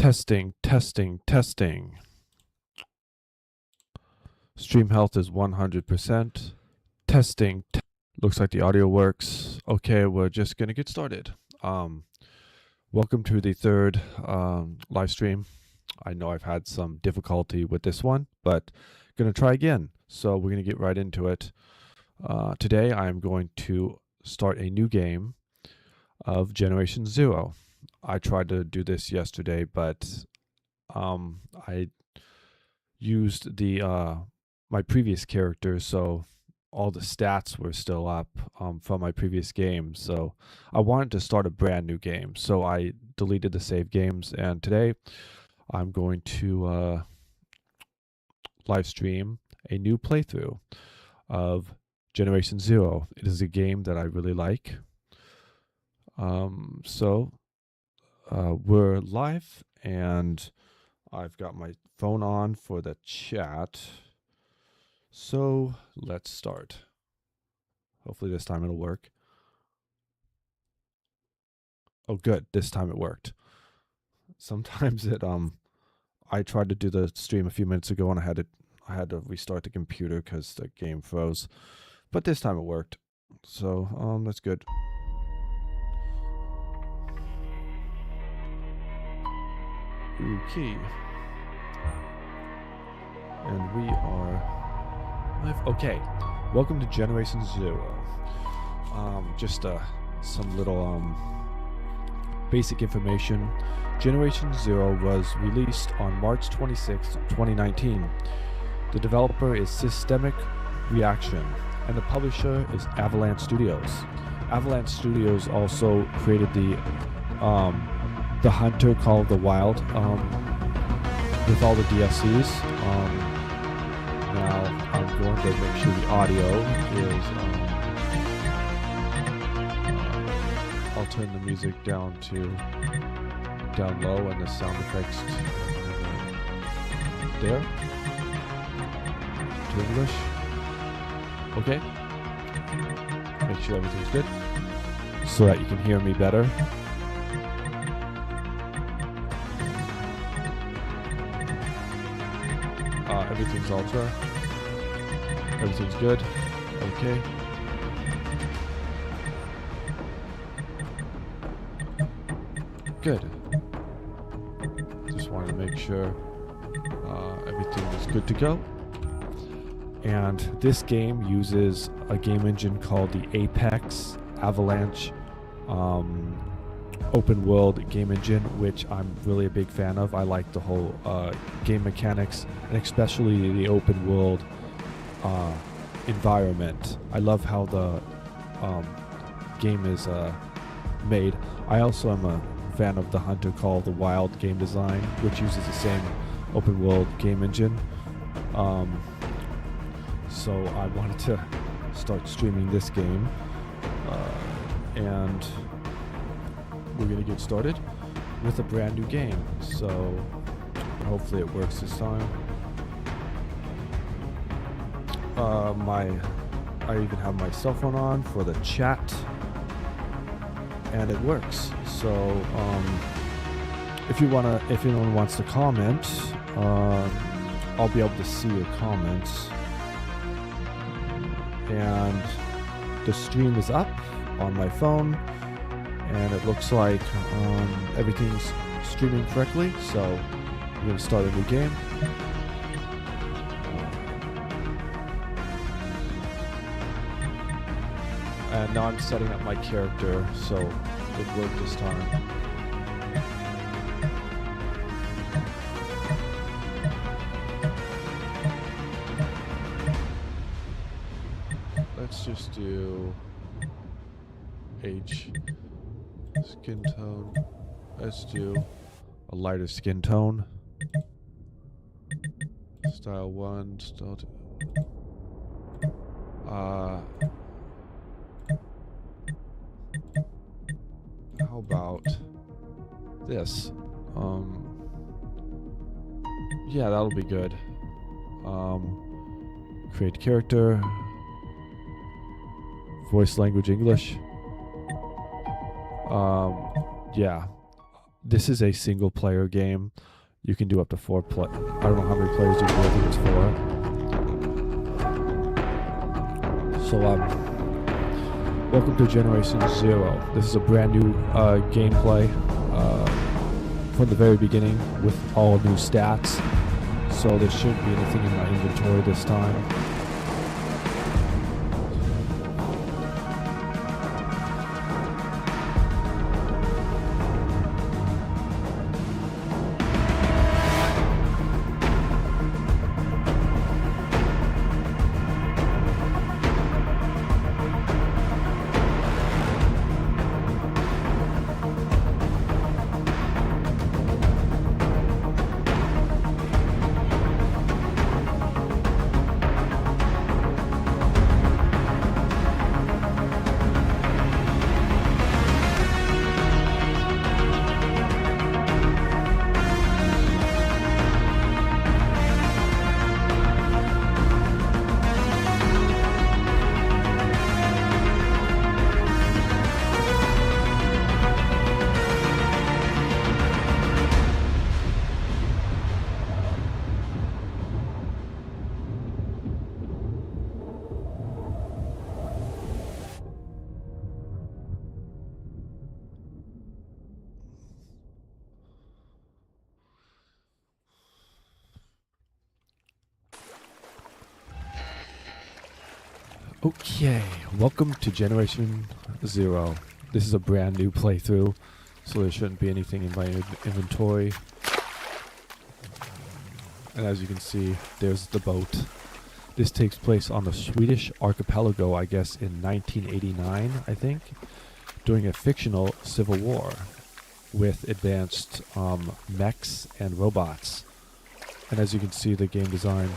Testing, testing, testing. Stream health is 100%. Testing. Looks like the audio works. Okay, we're just going to get started. Welcome to the third live stream. I know I've had some difficulty with this one, but going to try again. So we're going to get right into it. Today I'm going to start a new game of Generation Zero. I tried to do this yesterday, but I used the my previous character, so all the stats were still up from my previous game. So I wanted to start a brand new game, so I deleted the save games, and today I'm going to live stream a new playthrough of Generation Zero. It is a game that I really like. We're live, and I've got my phone on for the chat. So let's start. Hopefully this time it'll work. Oh, good. This time it worked. Sometimes I tried to do the stream a few minutes ago and I had to restart the computer because the game froze. But this time it worked. So that's good. Okay. And we are live. Okay. Welcome to Generation Zero. Just some little basic information. Generation Zero was released on March 26, 2019. The developer is Systemic Reaction, and the publisher is Avalanche Studios. Avalanche Studios also created the Hunter Call of the Wild with all the DLCs. Now I'm going to make sure the audio is. I'll turn the music down low and the sound effects there to English. Okay. Make sure everything's good so that you can hear me better. Everything's ultra. Everything's good. Okay. Good. Just wanted to make sure everything is good to go. And this game uses a game engine called the Apex Avalanche open world game engine, which I'm really a big fan of. I like the whole game mechanics, and especially the open world environment. I love how the game is made. I also am a fan of the Hunter Call of the Wild game design, which uses the same open world game engine. So I wanted to start streaming this game, and we're going to get started with a brand new game. So hopefully it works this time. I even have my cell phone on for the chat, and it works. So if anyone wants to comment, I'll be able to see your comments. And the stream is up on my phone, and it looks like everything's streaming correctly. So we're going to start a new game. And now I'm setting up my character, so it worked this time. Let's just do age, skin tone. Let's do a lighter skin tone. Style 1, style 2. How about this? Yeah, that'll be good. Create character. Voice language English. Yeah. This is a single player game. You can do up to 4 play. I don't know how many players you can do. I think it's 4. So welcome to Generation Zero. This is a brand new gameplay from the very beginning with all new stats. So there shouldn't be anything in my inventory this time. Okay, welcome to Generation Zero. This is a brand new playthrough, so there shouldn't be anything in my inventory. And as you can see, there's the boat. This takes place on the Swedish archipelago, I guess, in 1989, I think, during a fictional civil war with advanced mechs and robots. And as you can see, the game design,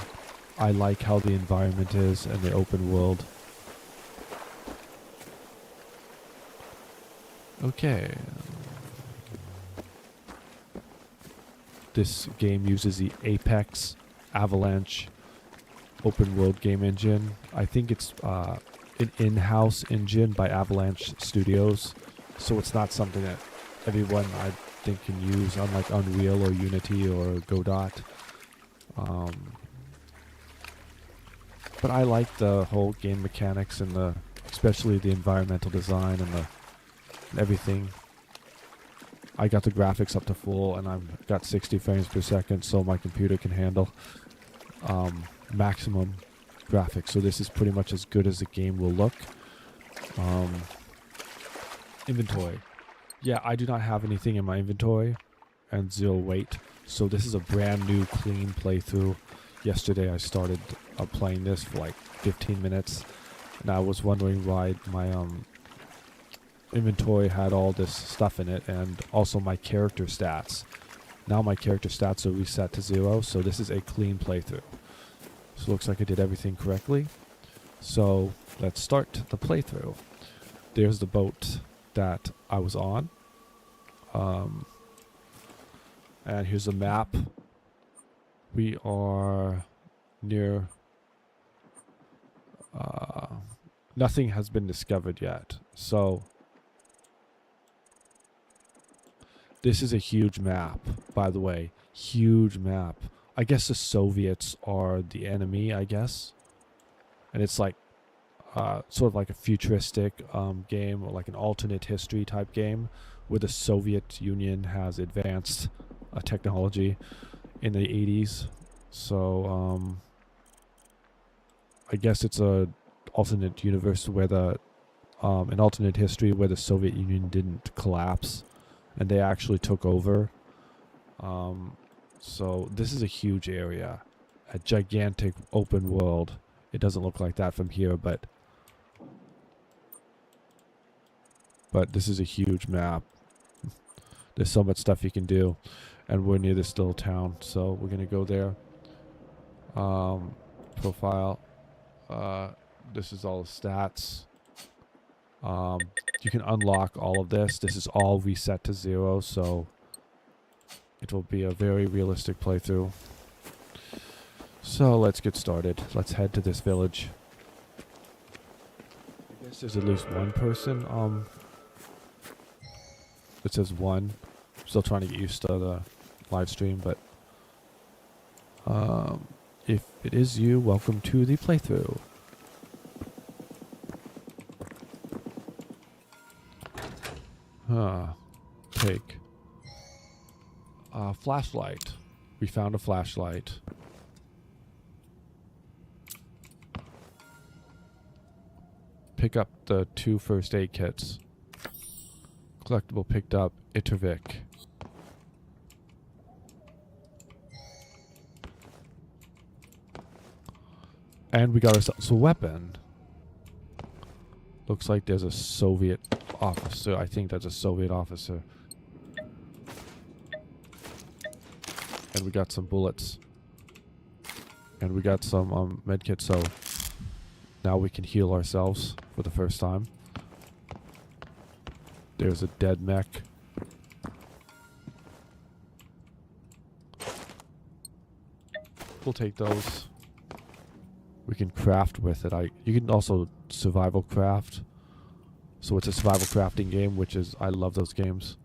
I like how the environment is and the open world. Okay. This game uses the Apex Avalanche open world game engine. I think it's an in-house engine by Avalanche Studios, so it's not something that everyone I think can use, unlike Unreal or Unity or Godot. But I like the whole game mechanics and especially the environmental design and everything. I got the graphics up to full, and I've got 60 frames per second, so my computer can handle maximum graphics. So this is pretty much as good as the game will look. Inventory. Yeah, I do not have anything in my inventory, and 0 weight. So this is a brand new, clean playthrough. Yesterday I started playing this for like 15 minutes, and I was wondering why my inventory had all this stuff in it, and also my character stats. Now my character stats are reset to 0, so this is a clean playthrough. So it looks like I did everything correctly. So let's start the playthrough. There's the boat that I was on. And here's a map. We are near... nothing has been discovered yet. So this is a huge map, by the way. Huge map. I guess the Soviets are the enemy, I guess. And it's like sort of like a futuristic game, or like an alternate history type game, where the Soviet Union has advanced technology in the 80s. So I guess it's a alternate universe where an alternate history where the Soviet Union didn't collapse and they actually took over. So this is a huge area, a gigantic open world. It doesn't look like that from here, but this is a huge map. There's so much stuff you can do, and we're near this little town, so we're gonna go there. Profile. This is all the stats. You can unlock all of this. This is all reset to 0, so it will be a very realistic playthrough. So let's get started. Let's head to this village. I guess there's at least one person. It says 1. Still trying to get used to the live stream, but if it is you, welcome to the playthrough. Take a flashlight. We found a flashlight. Pick up the 2 first aid kits. Collectible picked up. Itervic. And we got ourselves a weapon. Looks like there's a Soviet officer. I think that's a Soviet officer. And we got some bullets. And we got some medkits, so now we can heal ourselves for the first time. There's a dead mech. We'll take those. We can craft with it. You can also survival craft. So it's a survival crafting game, which is, I love those games.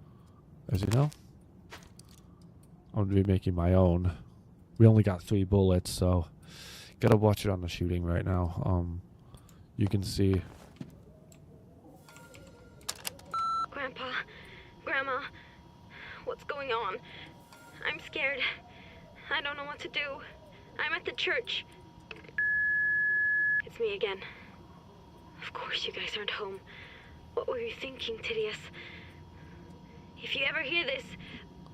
As you know, I'm going to be making my own. We only got 3 bullets, so gotta watch it on the shooting right now. You can see. Grandpa, Grandma, what's going on? I'm scared. I don't know what to do. I'm at the church. It's me again. Of course you guys aren't home. What were you thinking, Tidius? If you ever hear this,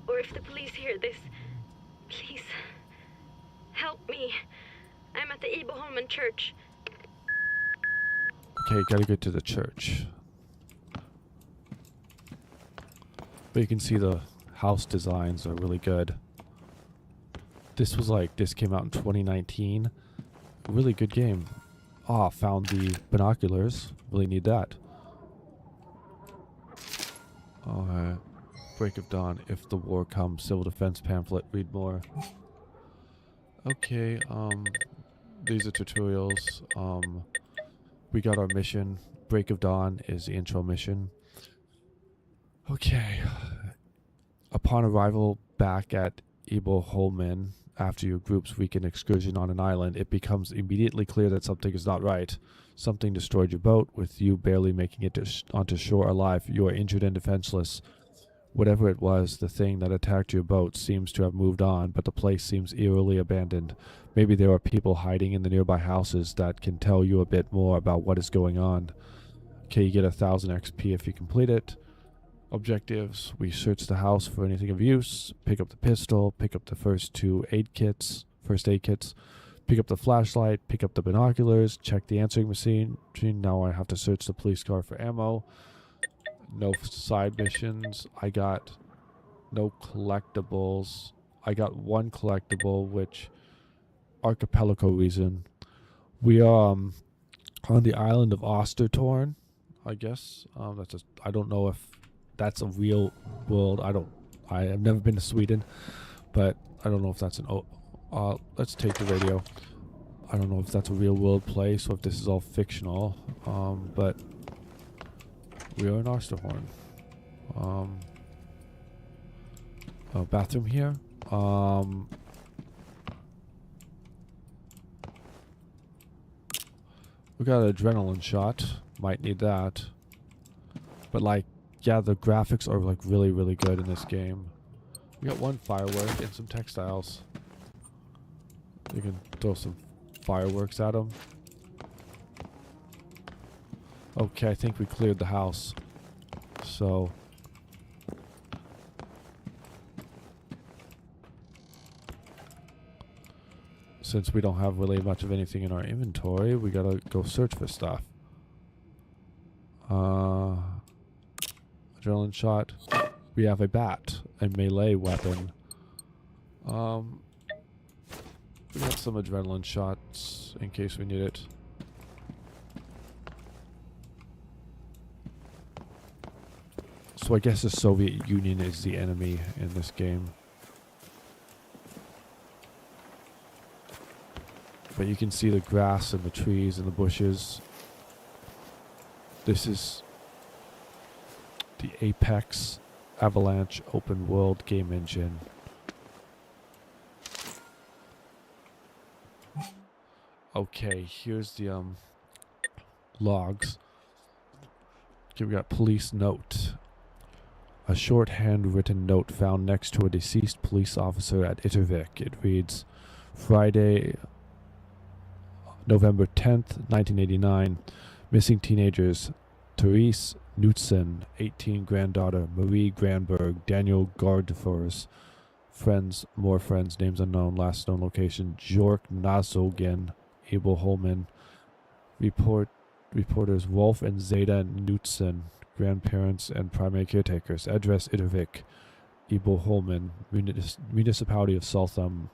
or if the police hear this, please, help me. I'm at the Iboholmen church. Okay, gotta get to the church. But you can see the house designs are really good. This came out in 2019. Really good game. Found the binoculars. Really need that. Alright. Break of Dawn. If the war comes. Civil defense pamphlet. Read more. Okay, these are tutorials. We got our mission. Break of Dawn is the intro mission. Okay. Upon arrival back at Iboholmen, after your group's weekend excursion on an island, it becomes immediately clear that something is not right. Something destroyed your boat, with you barely making it onto shore alive. You are injured and defenseless. Whatever it was, the thing that attacked your boat seems to have moved on, but the place seems eerily abandoned. Maybe there are people hiding in the nearby houses that can tell you a bit more about what is going on. Okay, you get 1,000 XP if you complete it. Objectives: we search the house for anything of use, pick up the pistol, pick up the first aid kits, pick up the flashlight, pick up the binoculars, check the answering machine. Now I have to search the police car for ammo. No side missions. I got no collectibles. I got 1 collectible, which archipelago reason. We are on the island of Ostertorn, I guess. I don't know if that's a real world. I have never been to Sweden, but I don't know if that's let's take the radio. I don't know if that's a real world place or if this is all fictional. But we are in Osterhorn. Bathroom here. We got an adrenaline shot. Might need that. But yeah, the graphics are really, really good in this game. We got 1 firework and some textiles. You can throw some fireworks at them. Okay, I think we cleared the house. So since we don't have really much of anything in our inventory, we gotta go search for stuff. Adrenaline shot. We have a bat, a melee weapon. We got some adrenaline shots in case we need it. So I guess the Soviet Union is the enemy in this game. But you can see the grass and the trees and the bushes. This is the apex Avalanche open world game engine. Okay, here's the logs. Okay, we got police note. A short handwritten note found next to a deceased police officer at Ittervik. It reads, Friday, November 10th, 1989. Missing teenagers. Therese Knutson, 18, granddaughter. Marie Granberg. Daniel Gardefors. Friends, more friends, names unknown, last known location. Jork Nazogen, Abel Holman. Reporters Wolf and Zeta Knutson, grandparents and primary caretakers. Address Ittervik, Abel Holman, municipality of Saltham.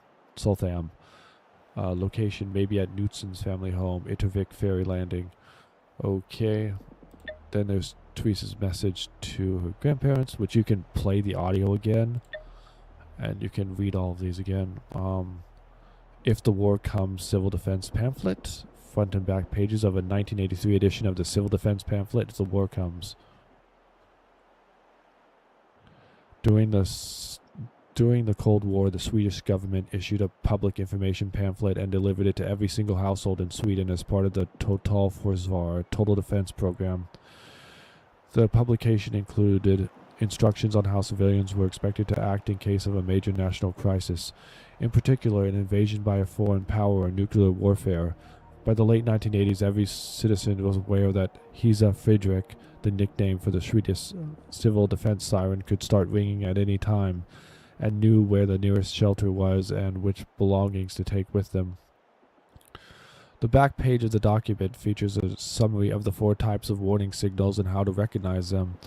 Location maybe at Knutson's family home, Ittervik Ferry Landing. Okay. Then there's Therese's message to her grandparents, which you can play the audio again. And you can read all of these again. If the War Comes Civil Defense Pamphlet. Front and back pages of a 1983 edition of the Civil Defense Pamphlet, If the War Comes. During the Cold War, the Swedish government issued a public information pamphlet and delivered it to every single household in Sweden as part of the Totalförsvar, Total Defense Program. The publication included instructions on how civilians were expected to act in case of a major national crisis, in particular an invasion by a foreign power or nuclear warfare. By the late 1980s, every citizen was aware that Hisa Fredrik, the nickname for the Swedish civil defense siren, could start ringing at any time, and knew where the nearest shelter was and which belongings to take with them. The back page of the document features a summary of the 4 types of warning signals and how to recognize them.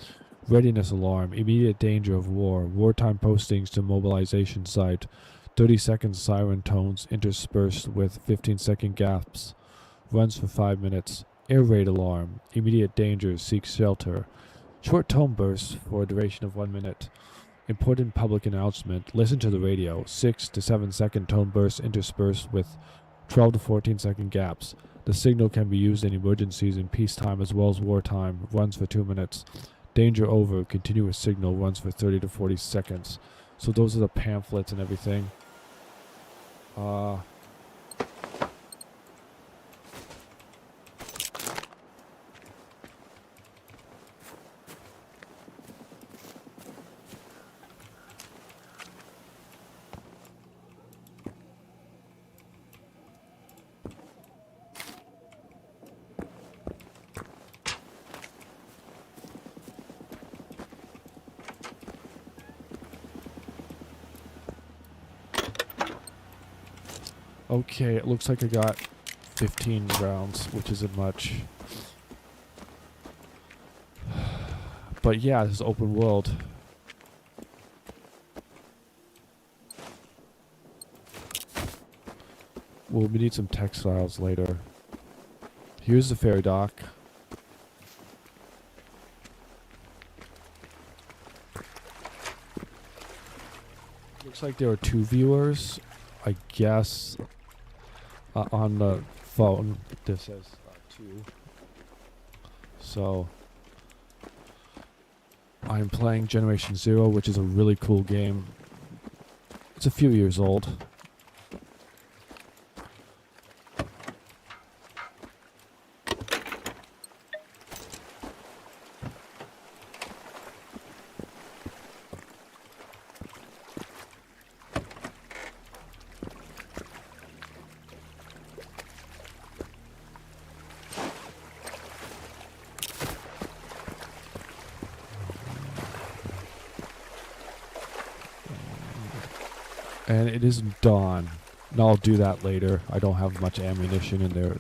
Readiness alarm, immediate danger of war, wartime postings to mobilization site, 30-second siren tones interspersed with 15-second gaps, runs for 5 minutes, air raid alarm, immediate danger, seek shelter, short tone bursts for a duration of 1 minute, important public announcement, listen to the radio, 6 to 7 second tone bursts interspersed with 12 to 14 second gaps. The signal can be used in emergencies in peacetime as well as wartime, runs for 2 minutes. Danger over, continuous signal, runs for 30 to 40 seconds. So those are the pamphlets and everything. Okay, it looks like I got 15 rounds, which isn't much. But yeah, this is open world. Well, we need some textiles later. Here's the ferry dock. Looks like there are 2 viewers. I guess on the phone this says 2. So I'm playing Generation Zero, which is a really cool game. It's a few years old. And it isn't dawn. And I'll do that later. I don't have much ammunition in there.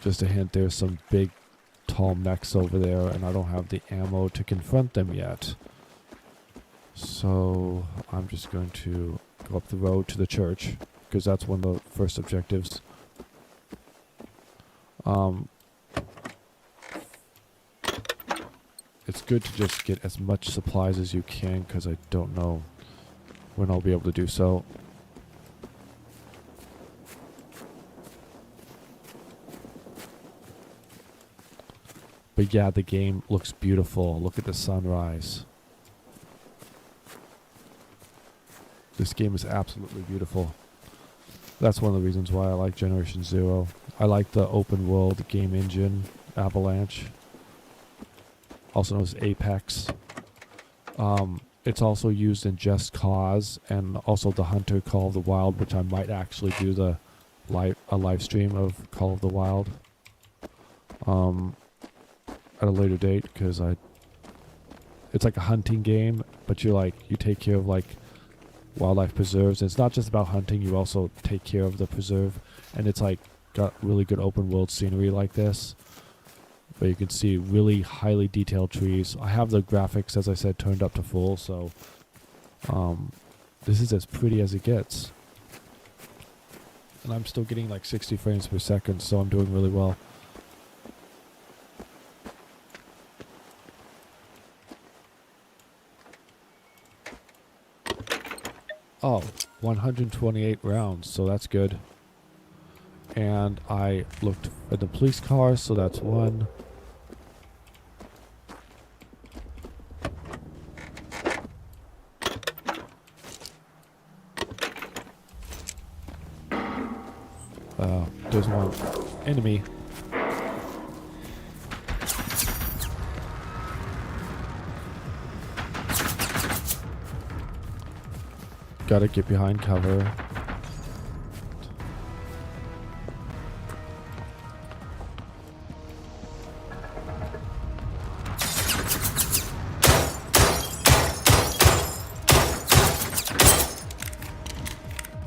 Just a hint, there's some big tall mechs over there, and I don't have the ammo to confront them yet. So I'm just going to go up the road to the church, because that's one of the first objectives. It's good to just get as much supplies as you can, because I don't know when I'll be able to do so. But yeah, the game looks beautiful. Look at the sunrise. This game is absolutely beautiful. That's one of the reasons why I like Generation Zero. I like the open world game engine, Avalanche. Also known as Apex. It's also used in Just Cause and also the Hunter Call of the Wild, which I might actually do a live stream of Call of the Wild at a later date, because it's like a hunting game, but you take care of like wildlife preserves. And it's not just about hunting, you also take care of the preserve, and it's like got really good open world scenery like this, where you can see really highly detailed trees. I have the graphics, as I said, turned up to full, so this is as pretty as it gets. And I'm still getting like 60 frames per second, so I'm doing really well. Oh, 128 rounds, so that's good. And I looked at the police car, so that's one. There's one enemy. Gotta get behind cover.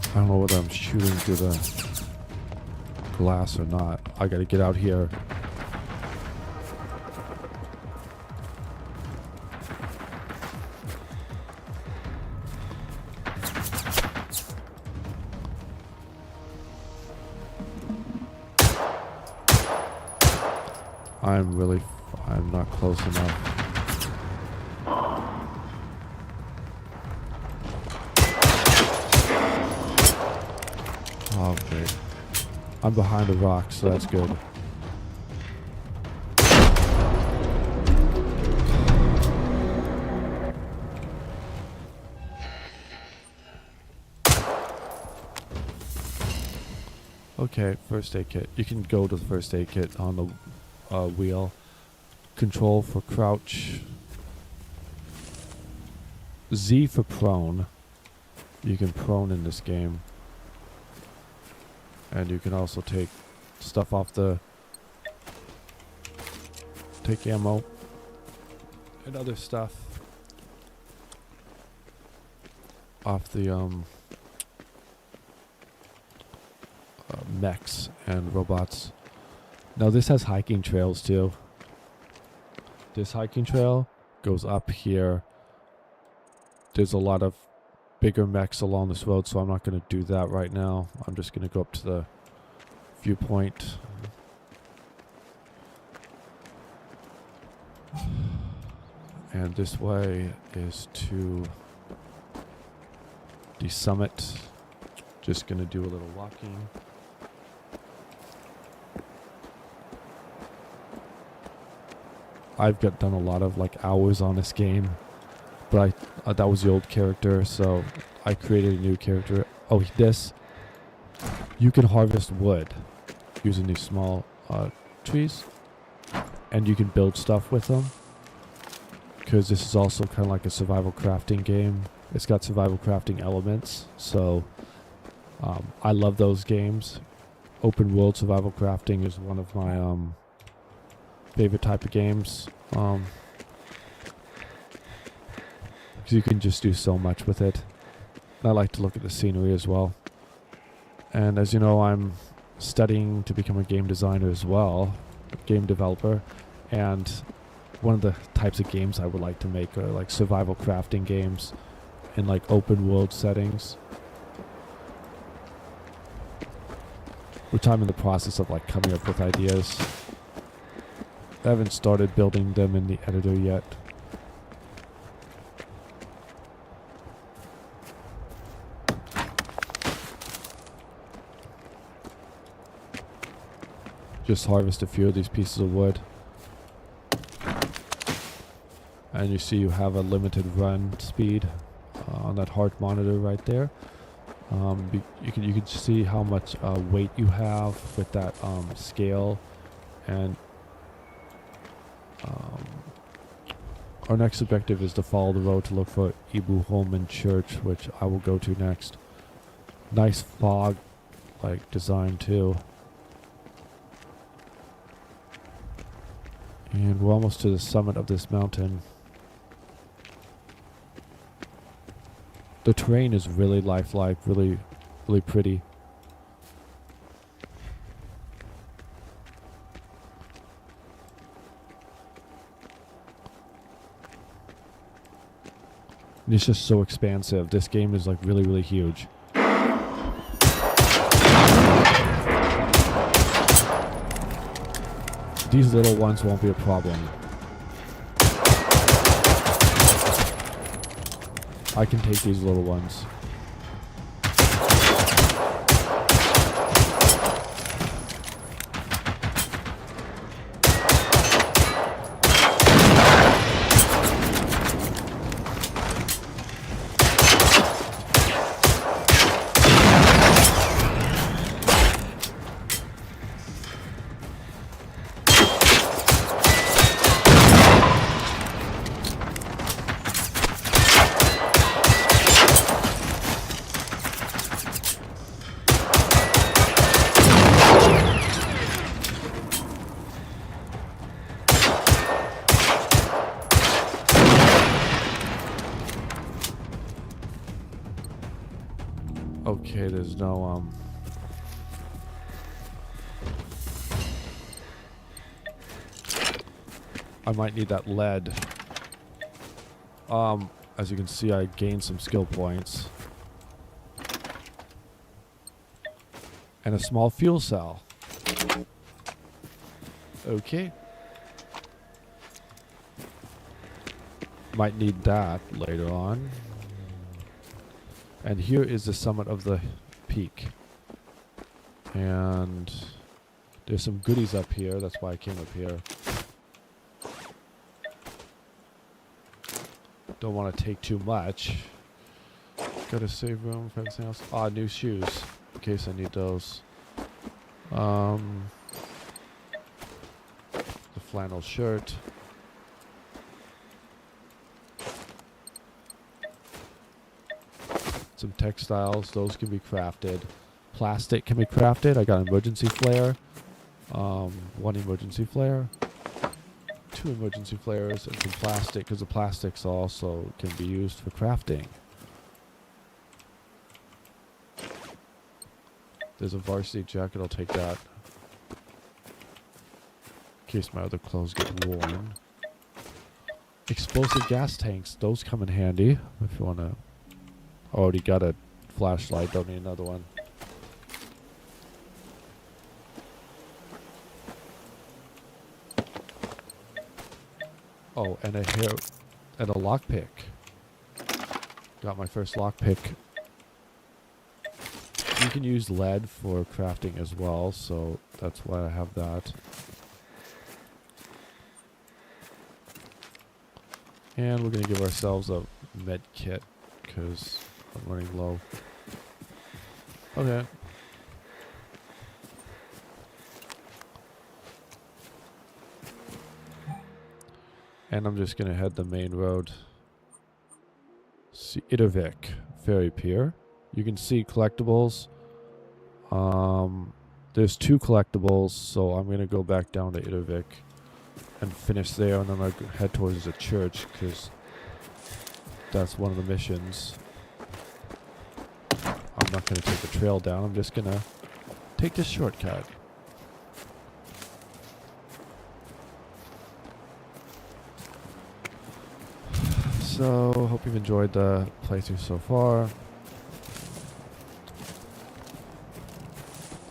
I don't know whether I'm shooting through the glass or not. I gotta get out here. I'm not close enough. Oh, great. I'm behind a rock, so that's good. Okay, first aid kit. You can go to the first aid kit on the wheel. Control for crouch. Z for prone. You can prone in this game. And you can also take stuff off take ammo and other stuff off the mechs and robots. Now this has hiking trails too. This hiking trail goes up here. There's a lot of bigger mechs along this road, so I'm not going to do that right now. I'm just going to go up to the viewpoint. And this way is to the summit. Just going to do a little walking. I've done a lot of like hours on this game, but that was the old character, so I created a new character. Oh, this, you can harvest wood using these small trees, and you can build stuff with them, because this is also kind of like a survival crafting game. It's got survival crafting elements, so I love those games. Open world survival crafting is one of my favorite type of games, because you can just do so much with it. I like to look at the scenery as well. And as you know, I'm studying to become a game designer as well, a game developer, and one of the types of games I would like to make are like survival crafting games in like open world settings, which I'm in the process of like coming up with ideas. I haven't started building them in the editor yet. Just harvest a few of these pieces of wood. and you see you have a limited run speed on that heart monitor right there. You can see how much weight you have with that scale, and our next objective is to follow the road to look for Ibu Holman Church, which I will go to next. Nice fog like design too. And we're almost to the summit of this mountain. The terrain is really lifelike, really pretty. And it's just so expansive. This game is like really huge. These little ones won't be a problem. I can take these little ones. Okay, there's no, I might need that lead. As you can see, I gained some skill points. And a small fuel cell. Okay. Might need that later on. And here is the summit of the peak. And there's some goodies up here. That's why I came up here. Don't want to take too much. Got a save room for anything else. Ah, new shoes. In case I need those. The flannel shirt. Some textiles, those can be crafted. Plastic can be crafted. I got an emergency flare. One emergency flare. 2 emergency flares and some plastic, because the plastics also can be used for crafting. There's a varsity jacket, I'll take that. In case my other clothes get worn. Explosive gas tanks, those come in handy if you want to. Already got a flashlight, don't need another one. Oh, and a lockpick. Got my first lockpick. You can use lead for crafting as well, so that's why I have that. And we're gonna give ourselves a med kit because I'm running low. Okay. And I'm just gonna head the main road. See Ittervik Ferry Pier. You can see collectibles. There's 2 collectibles, so I'm gonna go back down to Ittervik and finish there, and then I'll head towards the church because that's one of the missions. I'm not gonna take the trail down. I'm just gonna take this shortcut. So, hope you've enjoyed the playthrough so far.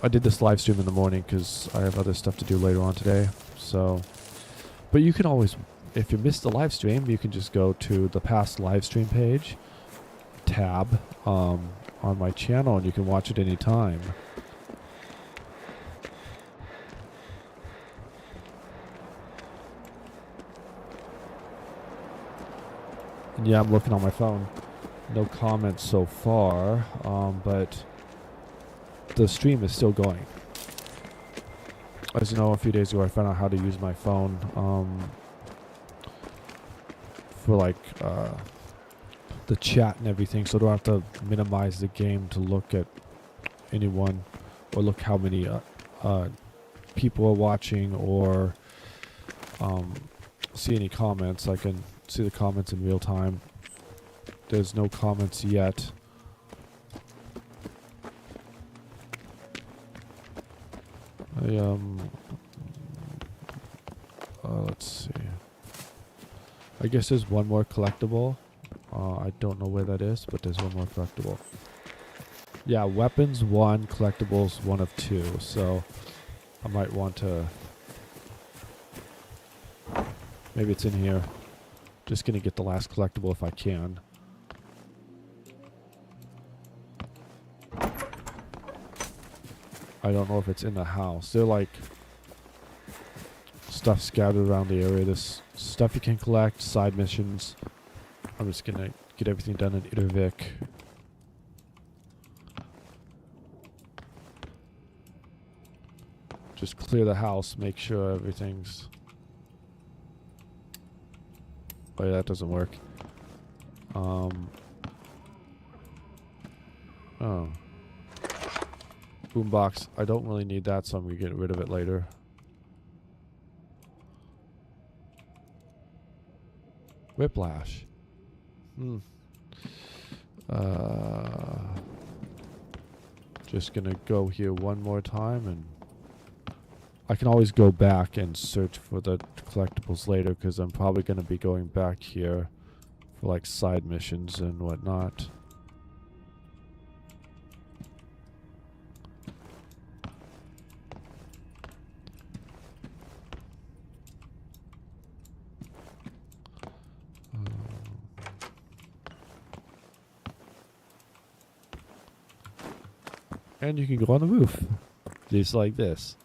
I did this live stream in the morning because I have other stuff to do later on today. So, but you can always, if you missed the live stream, you can just go to the past live stream page tab on my channel and you can watch it anytime. And yeah, I'm looking on my phone. No comments so far, but the stream is still going. As you know, a few days ago I found out how to use my phone for like the chat and everything, so I don't have to minimize the game to look at anyone or look how many people are watching or see any comments. I can see the comments in real time. There's no comments yet. Let's see. I guess there's one more collectible. I don't know where that is, but there's one more collectible. Yeah, weapons 1, collectibles 1 of 2. So I might want to. Maybe it's in here. Just gonna get the last collectible if I can. I don't know if it's in the house. They're like stuff scattered around the area. This stuff you can collect, side missions. I'm just gonna get everything done in Itervik. Just clear the house, make sure everything's... Oh yeah, that doesn't work. Oh. Boombox. I don't really need that, so I'm gonna get rid of it later. Whiplash. Just gonna go here one more time, and I can always go back and search for the collectibles later, because I'm probably gonna be going back here for like side missions and whatnot. And you can go on the roof, just like this.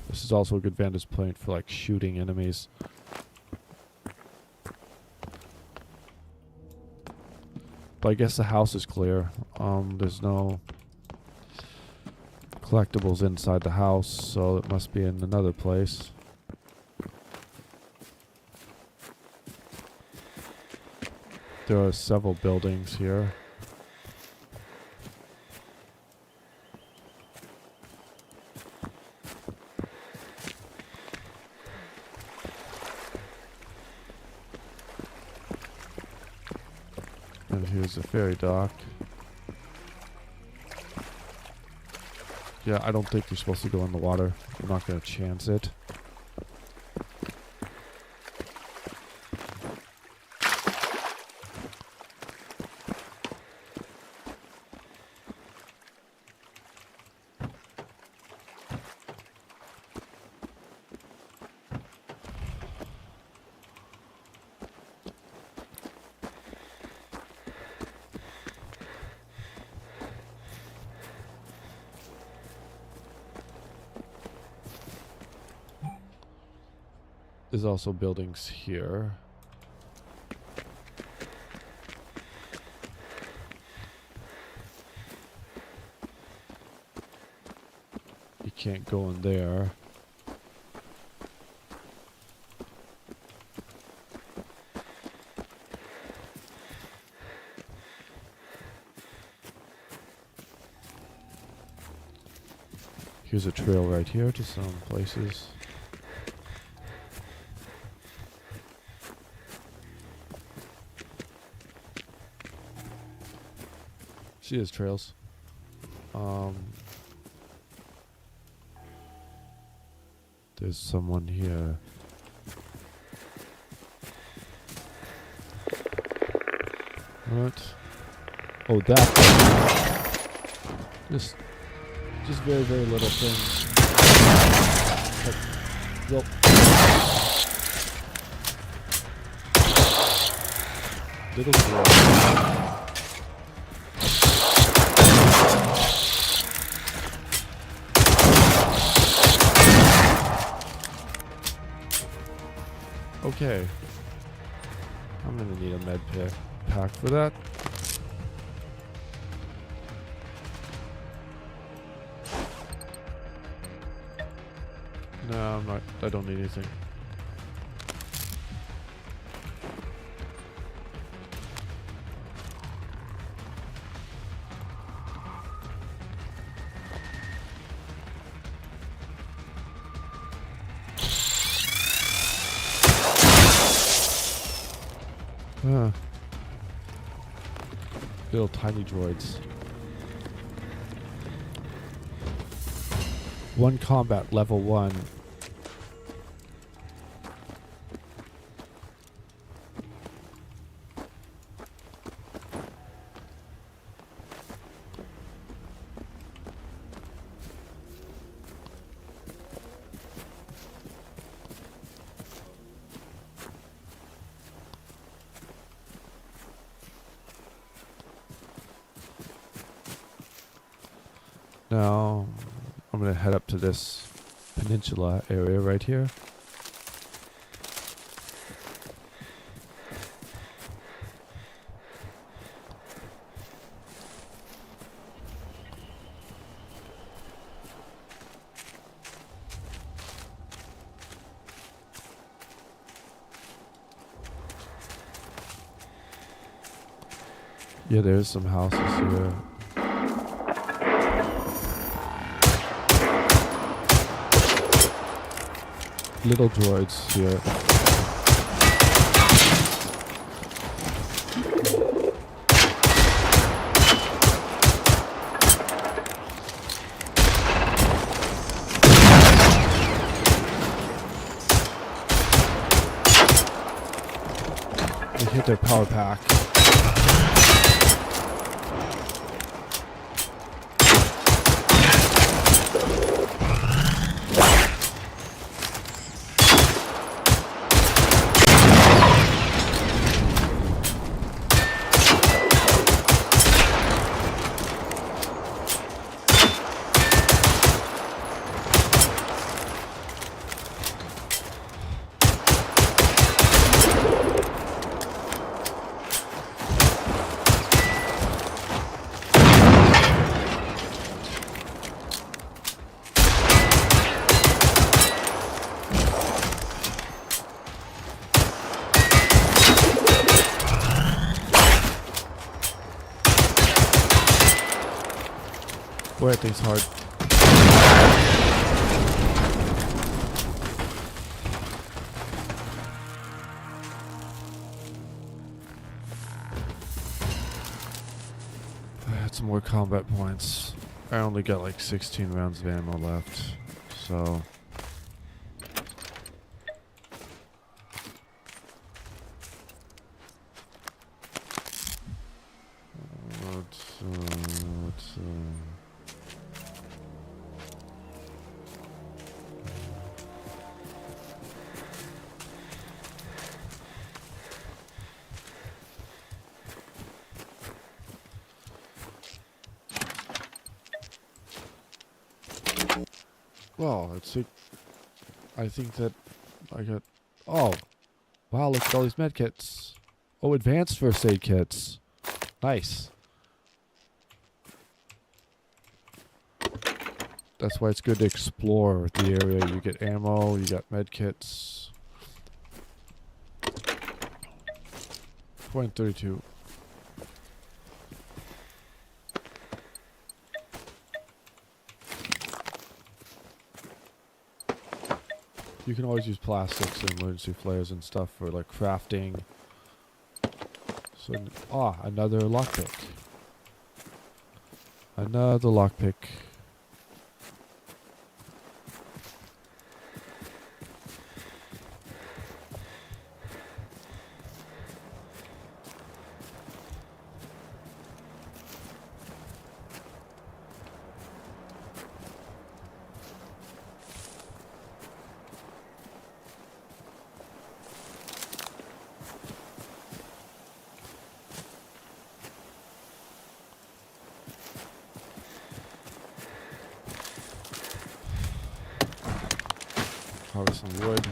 This is also a good vantage point for like shooting enemies. But I guess the house is clear. There's no collectibles inside the house, so it must be in another place. There are several buildings here. And here's the ferry dock. Yeah, I don't think you're supposed to go in the water. I'm not going to chance it. There's also buildings here. You can't go in there. Here's a trail right here to some places. See his trails. There's someone here. What? Oh, that. Just very, very little things. Nope. Little girl. Okay. I'm gonna need a med pack for that. No, I'm not. I don't need anything. Little tiny droids. One combat level 1. Now, I'm going to head up to this peninsula area right here. Yeah, there's some houses here. Little droids here. They hit their power pack. Boy, that thing's hard. I had some more combat points. I only got like 16 rounds of ammo left, so... Well, let's see. I think that I got... Oh! Wow, look at all these med kits. Oh, advanced first aid kits. Nice. That's why it's good to explore the area. You get ammo, you got med kits. .32. You can always use plastics and emergency flares and stuff for like crafting. So, another lockpick. Another lockpick. Probably some wood.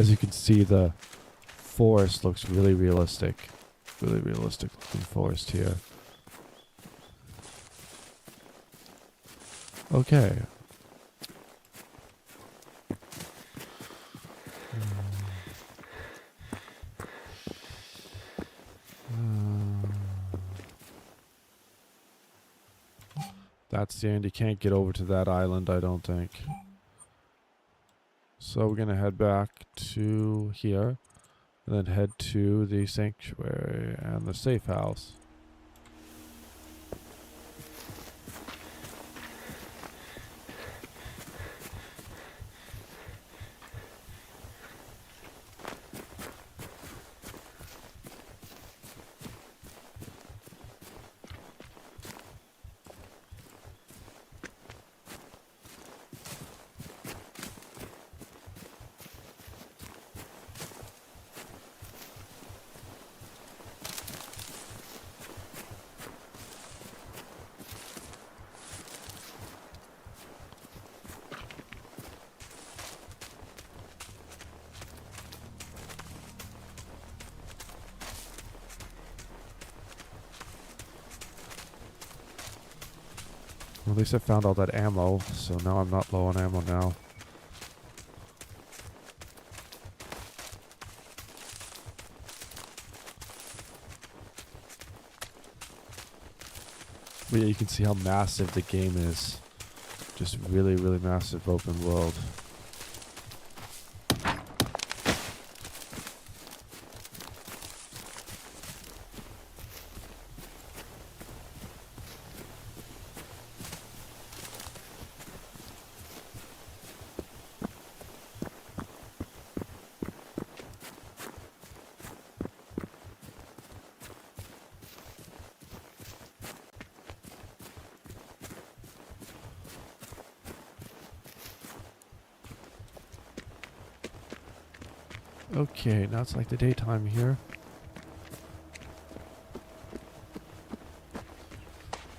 As you can see, the forest looks really realistic. Really realistic looking forest here. Okay. That's the end. You can't get over to that island, I don't think. So we're going to head back to here. And then head to the sanctuary and the safe house. Well, at least I found all that ammo, so now I'm not low on ammo now. But yeah, you can see how massive the game is. Just really, really massive open world. Okay, now it's like the daytime here.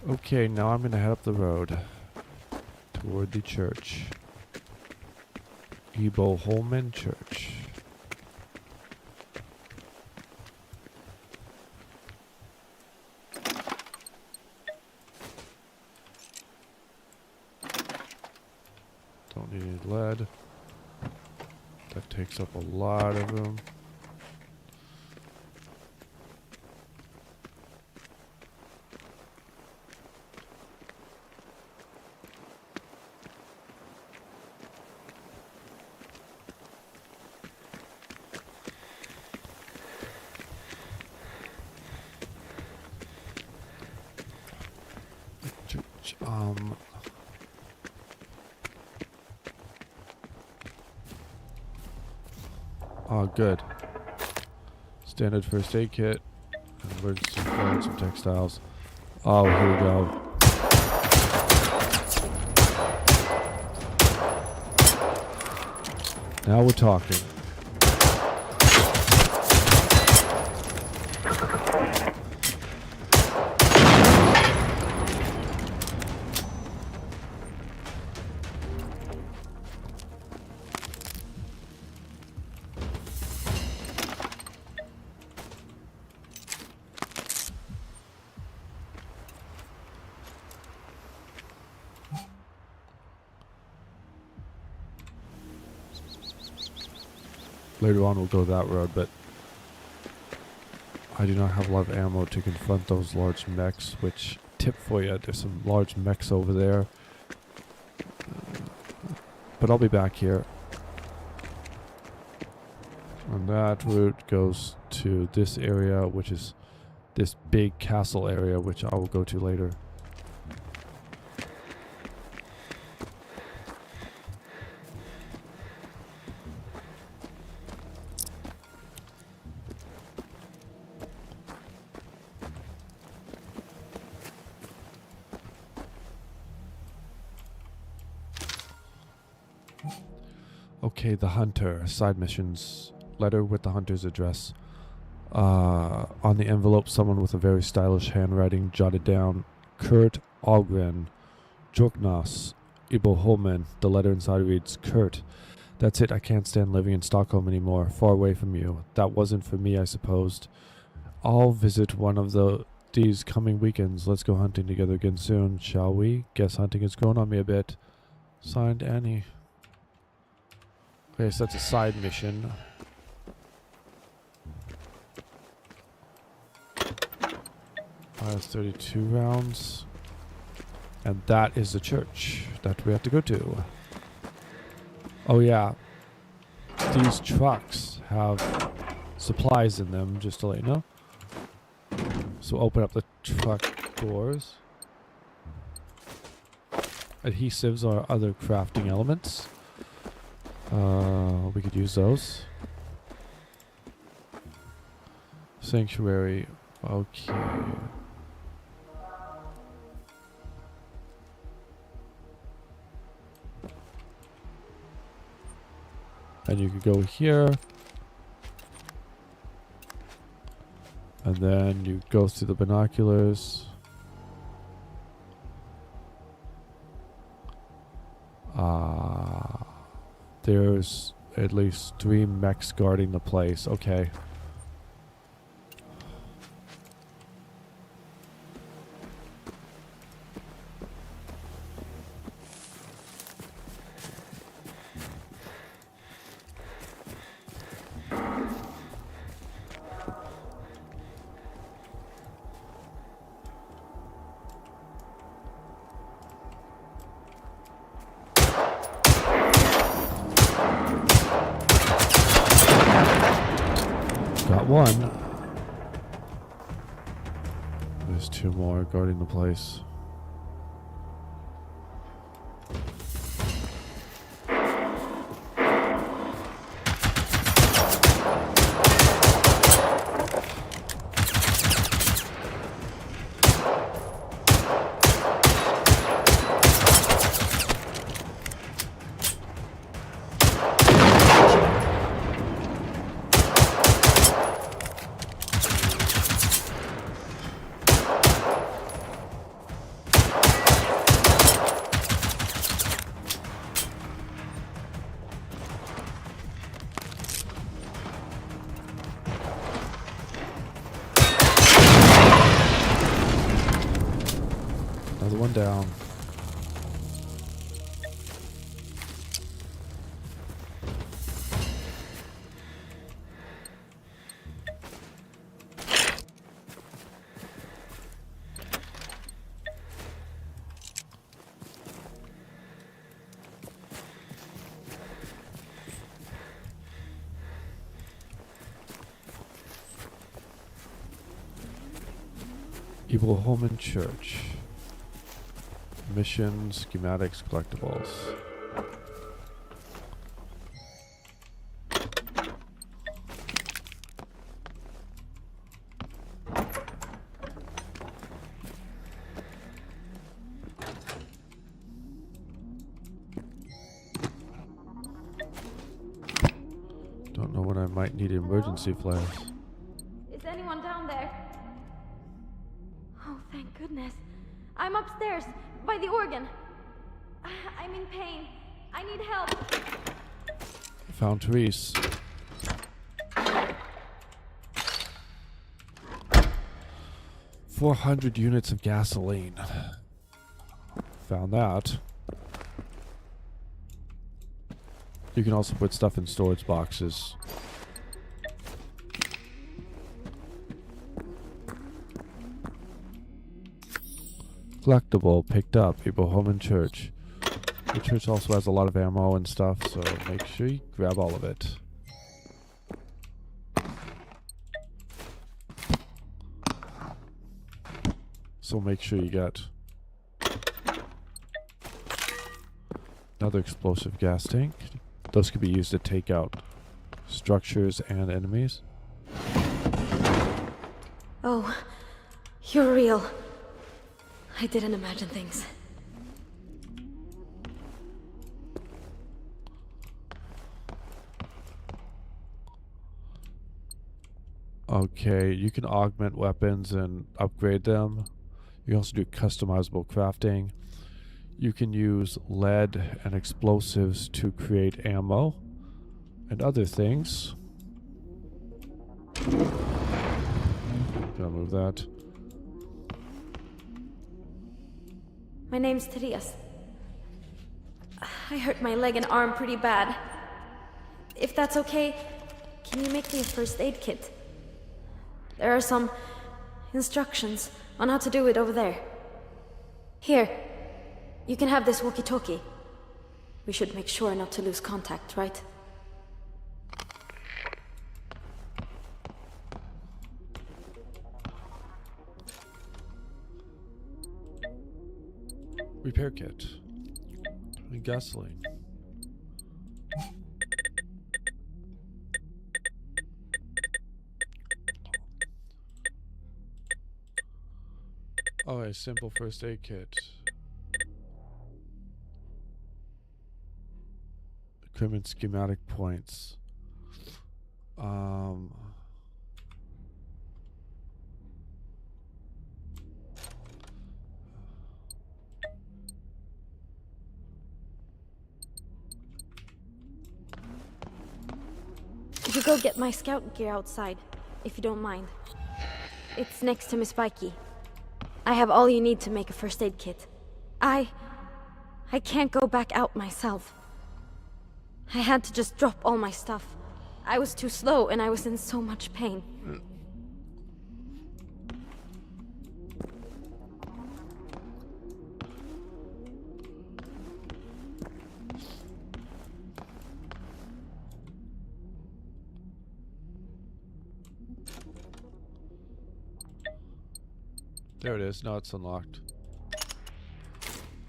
Okay, now I'm gonna head up the road toward the church. Ebo Holman Church. Don't need any lead. That takes up a lot of room. Oh, good. Standard first aid kit. Emergency phone, some textiles. Oh, here we go. Now we're talking. Later on we'll go that road, but I do not have a lot of ammo to confront those large mechs, which, tip for you, there's some large mechs over there. But I'll be back here. And that route goes to this area, which is this big castle area, which I will go to later. Okay, the hunter. Side missions. Letter with the hunter's address. On the envelope, someone with a very stylish handwriting jotted down Kurt Algren, Joknas, Ibo Holman. The letter inside reads, Kurt, That's it. I can't stand living in Stockholm anymore. Far away from you. That wasn't for me, I supposed. I'll visit one of these coming weekends. Let's go hunting together again soon, shall we? Guess hunting has grown on me a bit. Signed, Annie. Okay, so that's a side mission. Fires 32 rounds. And that is the church that we have to go to. Oh yeah. These trucks have supplies in them, just to let you know. So open up the truck doors. Adhesives are other crafting elements. We could use those. Sanctuary. Okay. And you could go here. And then you go through the binoculars. There's at least 3 mechs guarding the place. Okay. Got one. There's 2 more guarding the place. Another one down. Evil Home and Church. Missions, schematics, collectibles. Don't know when I might need emergency flares. Is anyone down there? Oh, thank goodness. I'm upstairs, by the organ. I'm in pain. I need help. Found Therese. $400 units of gasoline. Found that. You can also put stuff in storage boxes. Collectible picked up. People Home and Church. The church also has a lot of ammo and stuff, so make sure you grab all of it. So make sure you get another explosive gas tank. Those could be used to take out structures and enemies. Oh, you're real. I didn't imagine things. Okay, you can augment weapons and upgrade them. You can also do customizable crafting. You can use lead and explosives to create ammo. and other things. Gotta move that. My name's Therese. I hurt my leg and arm pretty bad. If that's okay, can you make me a first aid kit? There are some instructions on how to do it over there. Here, you can have this walkie-talkie. We should make sure not to lose contact, right? Repair kit. And gasoline. Oh, a simple first aid kit. Equipment schematic points. You could go get my scout gear outside, if you don't mind. It's next to Miss Vikey. I have all you need to make a first aid kit. I can't go back out myself. I had to just drop all my stuff. I was too slow and I was in so much pain. There it is. Now it's unlocked.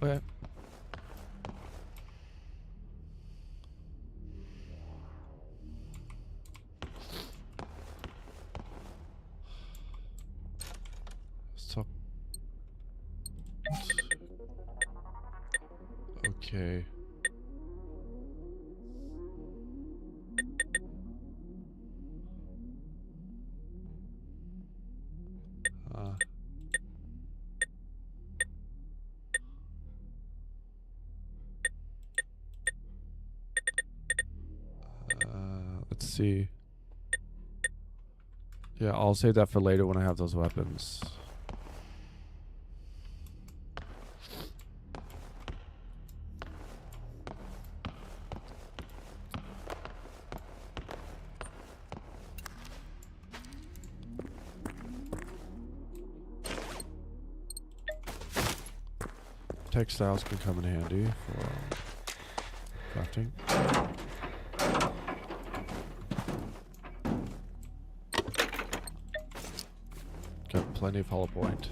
Okay. So. Okay. Let's see. Yeah, I'll save that for later when I have those weapons. Textiles can come in handy for crafting. Got plenty of hollow point.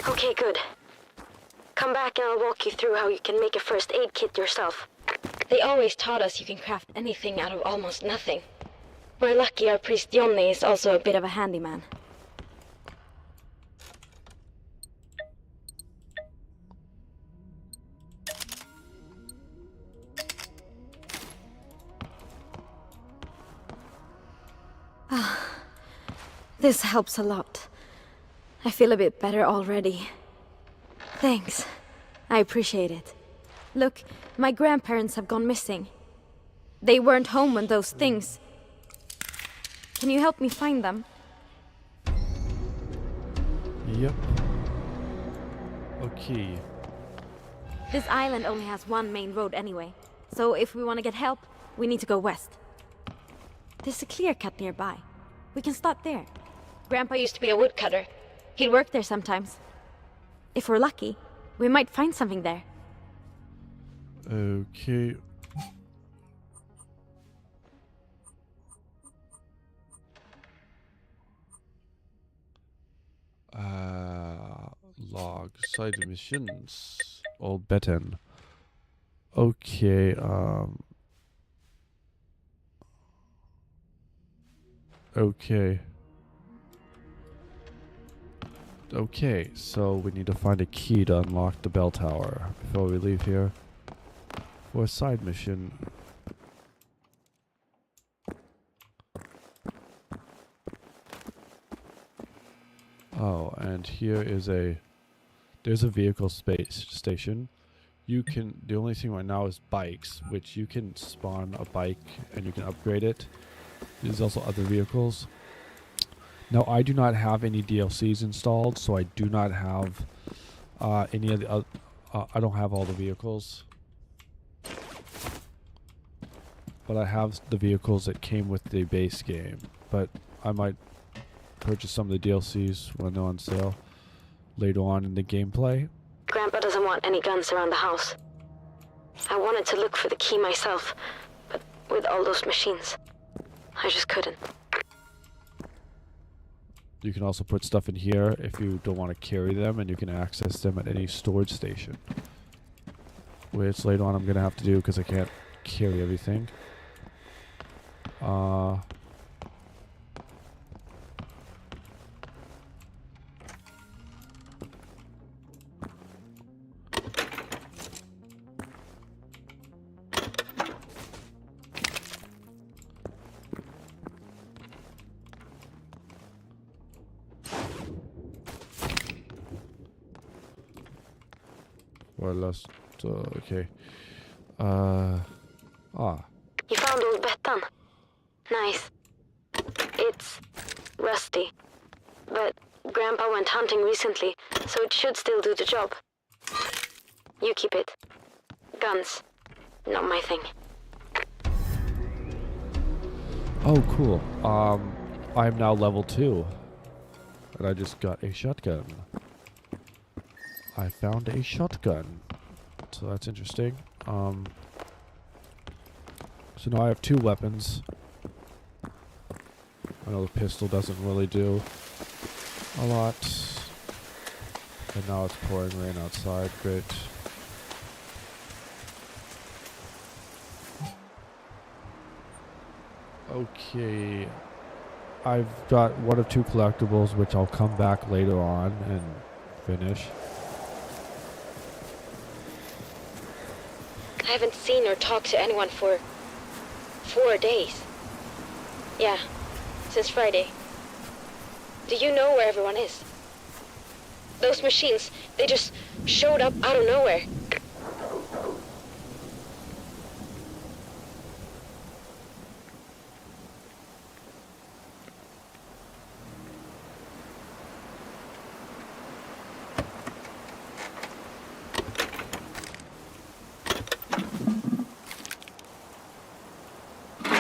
Okay, good. Come back and I'll walk you through how you can make a first aid kit yourself. They always taught us you can craft anything out of almost nothing. We're lucky our priest Johnny is also a bit of a handyman. This helps a lot. I feel a bit better already. Thanks. I appreciate it. Look, my grandparents have gone missing. They weren't home when those things... Can you help me find them? Yep. Okay. This island only has one main road anyway, so if we want to get help, we need to go west. There's a clear cut nearby. We can start there. Grandpa used to be a woodcutter. He'd work there sometimes. If we're lucky, we might find something there. Okay. Log side missions. Old Betten. Okay. Okay. Okay, so we need to find a key to unlock the bell tower before we leave here for a side mission. Oh, and here is there's a vehicle space station. You can, the only thing right now is bikes, which you can spawn a bike and you can upgrade it. There's also other vehicles. Now, I do not have any DLCs installed, so I do not have any of the I don't have all the vehicles. But I have the vehicles that came with the base game. But I might purchase some of the DLCs when they're on sale later on in the gameplay. Grandpa doesn't want any guns around the house. I wanted to look for the key myself, but with all those machines, I just couldn't. You can also put stuff in here if you don't want to carry them, and you can access them at any storage station. Which later on I'm going to have to do because I can't carry everything. Well, last, okay. You found old Bettan. Nice. It's rusty. But Grandpa went hunting recently, so it should still do the job. You keep it. Guns. Not my thing. Oh, cool. I'm now level 2. And I just got a shotgun. I found a shotgun. So that's interesting. So now I have 2 weapons. I know the pistol doesn't really do a lot. And now it's pouring rain outside. Great. Okay. I've got 1 of 2 collectibles, which I'll come back later on and finish. I haven't seen or talked to anyone for 4 days. Yeah, since Friday. Do you know where everyone is? Those machines, they just showed up out of nowhere.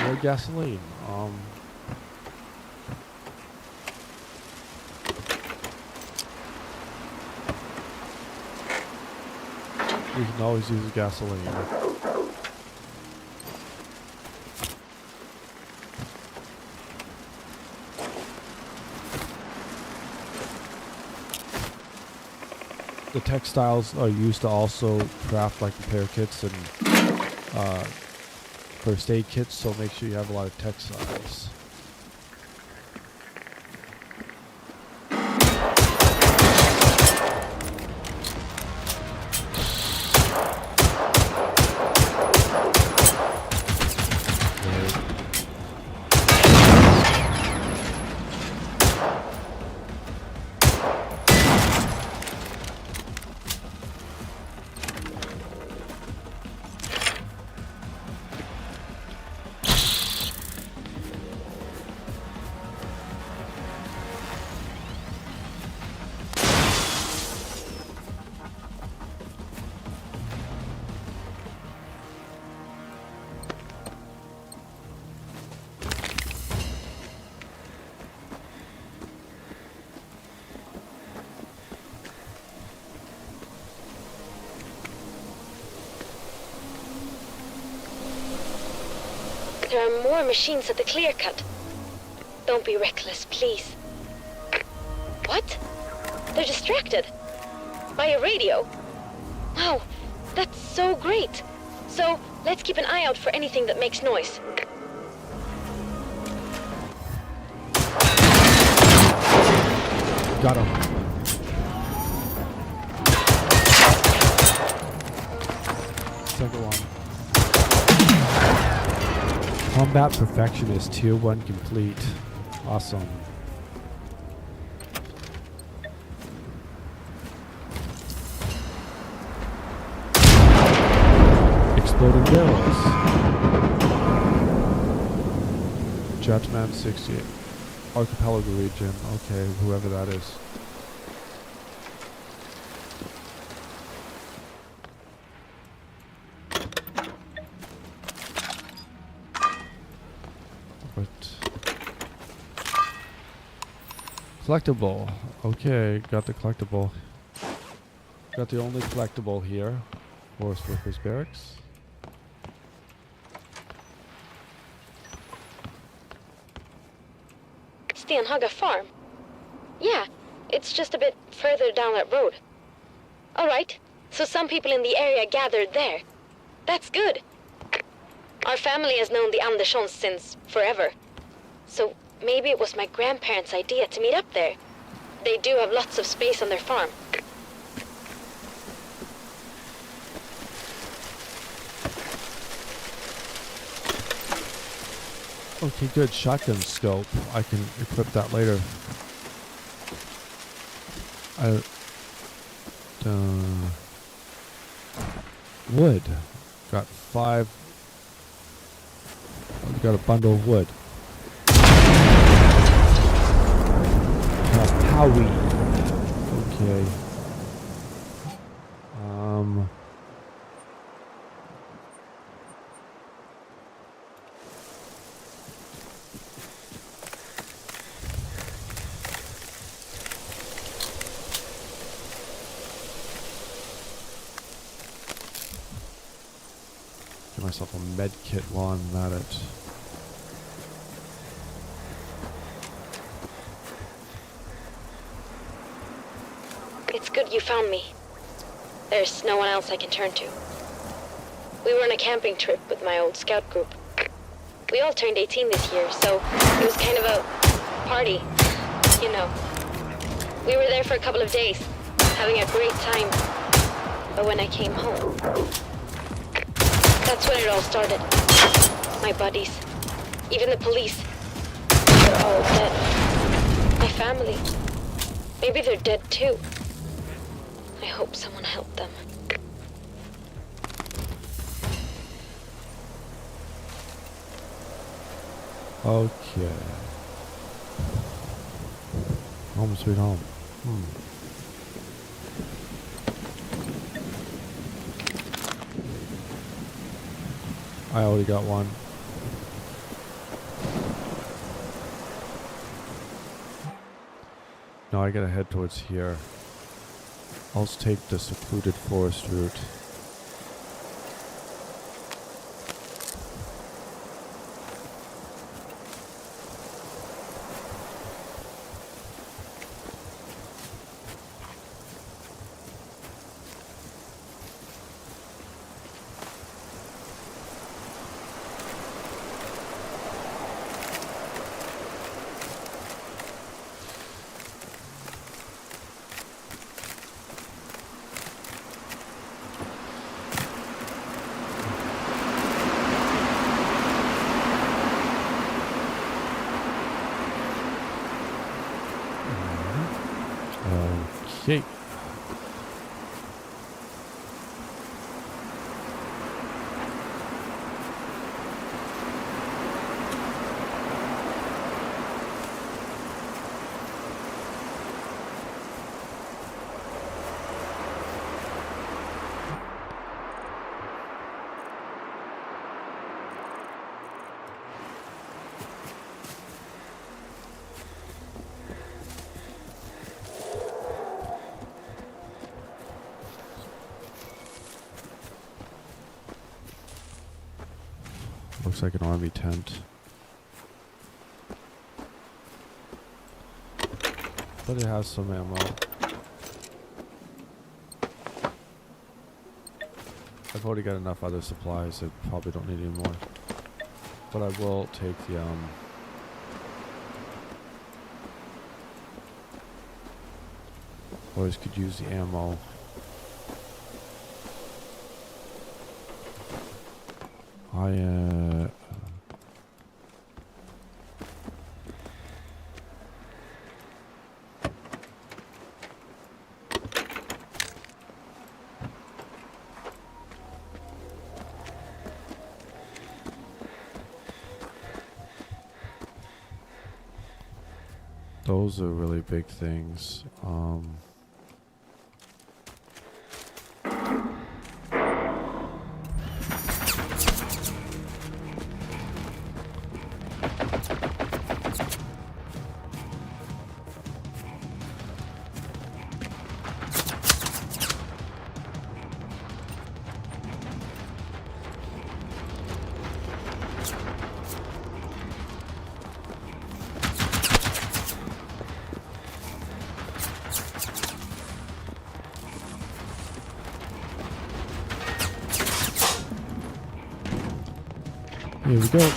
More gasoline. We can always use gasoline. The textiles are used to also craft like repair kits and first aid kits, so make sure you have a lot of textiles. There are more machines at the clear cut. Don't be reckless, please. What? They're distracted. By a radio? Wow, that's so great. So, let's keep an eye out for anything that makes noise. Got him. Second one. Combat Perfectionist, Tier 1 complete. Awesome. Exploding barrels. Jetman 68. Archipelago region. Okay, whoever that is. Collectible. Okay, got the collectible. Got the only collectible here. Forest Workers Barracks. Stenhaga Farm? Yeah, it's just a bit further down that road. Alright, so some people in the area gathered there. That's good. Our family has known the Anderssons since forever. So maybe it was my grandparents' idea to meet up there. They do have lots of space on their farm. Okay, good. Shotgun scope. I can equip that later. Wood. Got 5. We got a bundle of wood. Howie. Okay. Give myself a med kit while I'm at it. It's good you found me. There's no one else I can turn to. We were on a camping trip with my old scout group. We all turned 18 this year, so it was kind of a party, you know. We were there for a couple of days, having a great time. But when I came home, that's when it all started. My buddies, even the police, they're all dead. My family, maybe they're dead too. I hope someone helped them. Okay. Home sweet home. I already got one. No, I gotta head towards here. I'll just take the secluded forest route. Okay. Looks like an army tent. But it has some ammo. I've already got enough other supplies, I probably don't need any more. But I will take the always could use the ammo. Those are really big things. Here we go.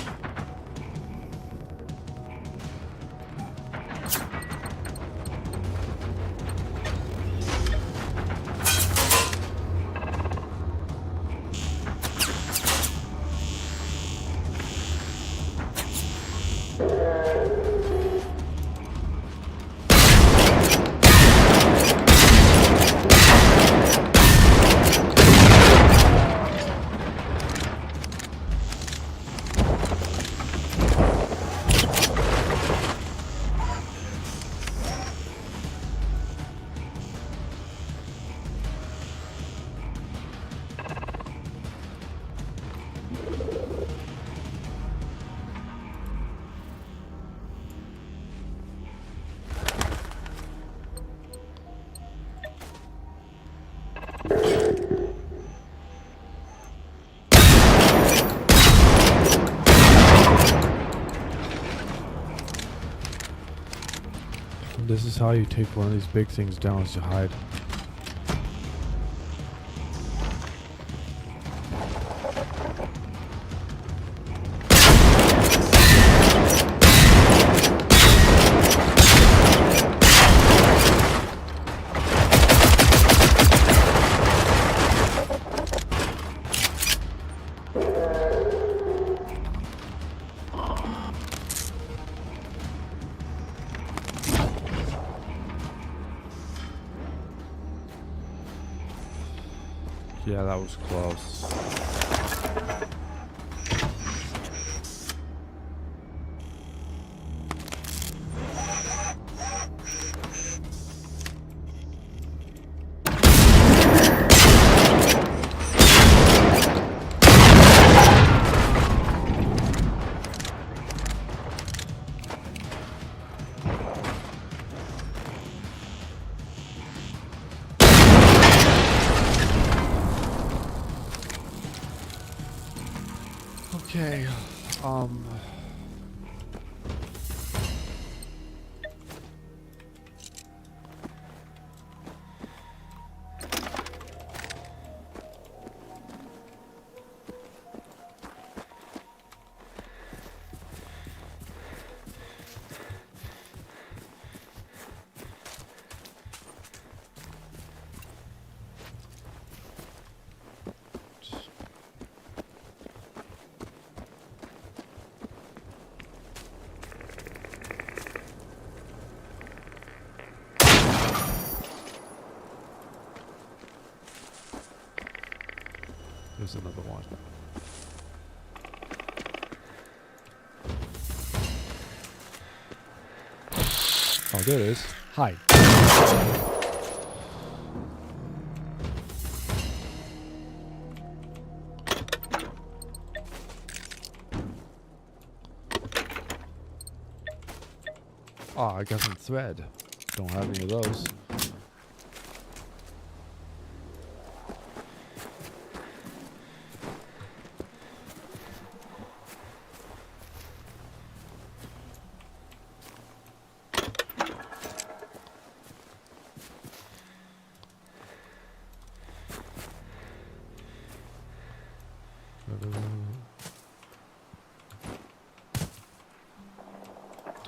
This is how you take one of these big things down, is to hide. Yeah, that was close. Okay, there's another one. Oh, there it is. Hi. Oh, I got some thread. Don't have any of those.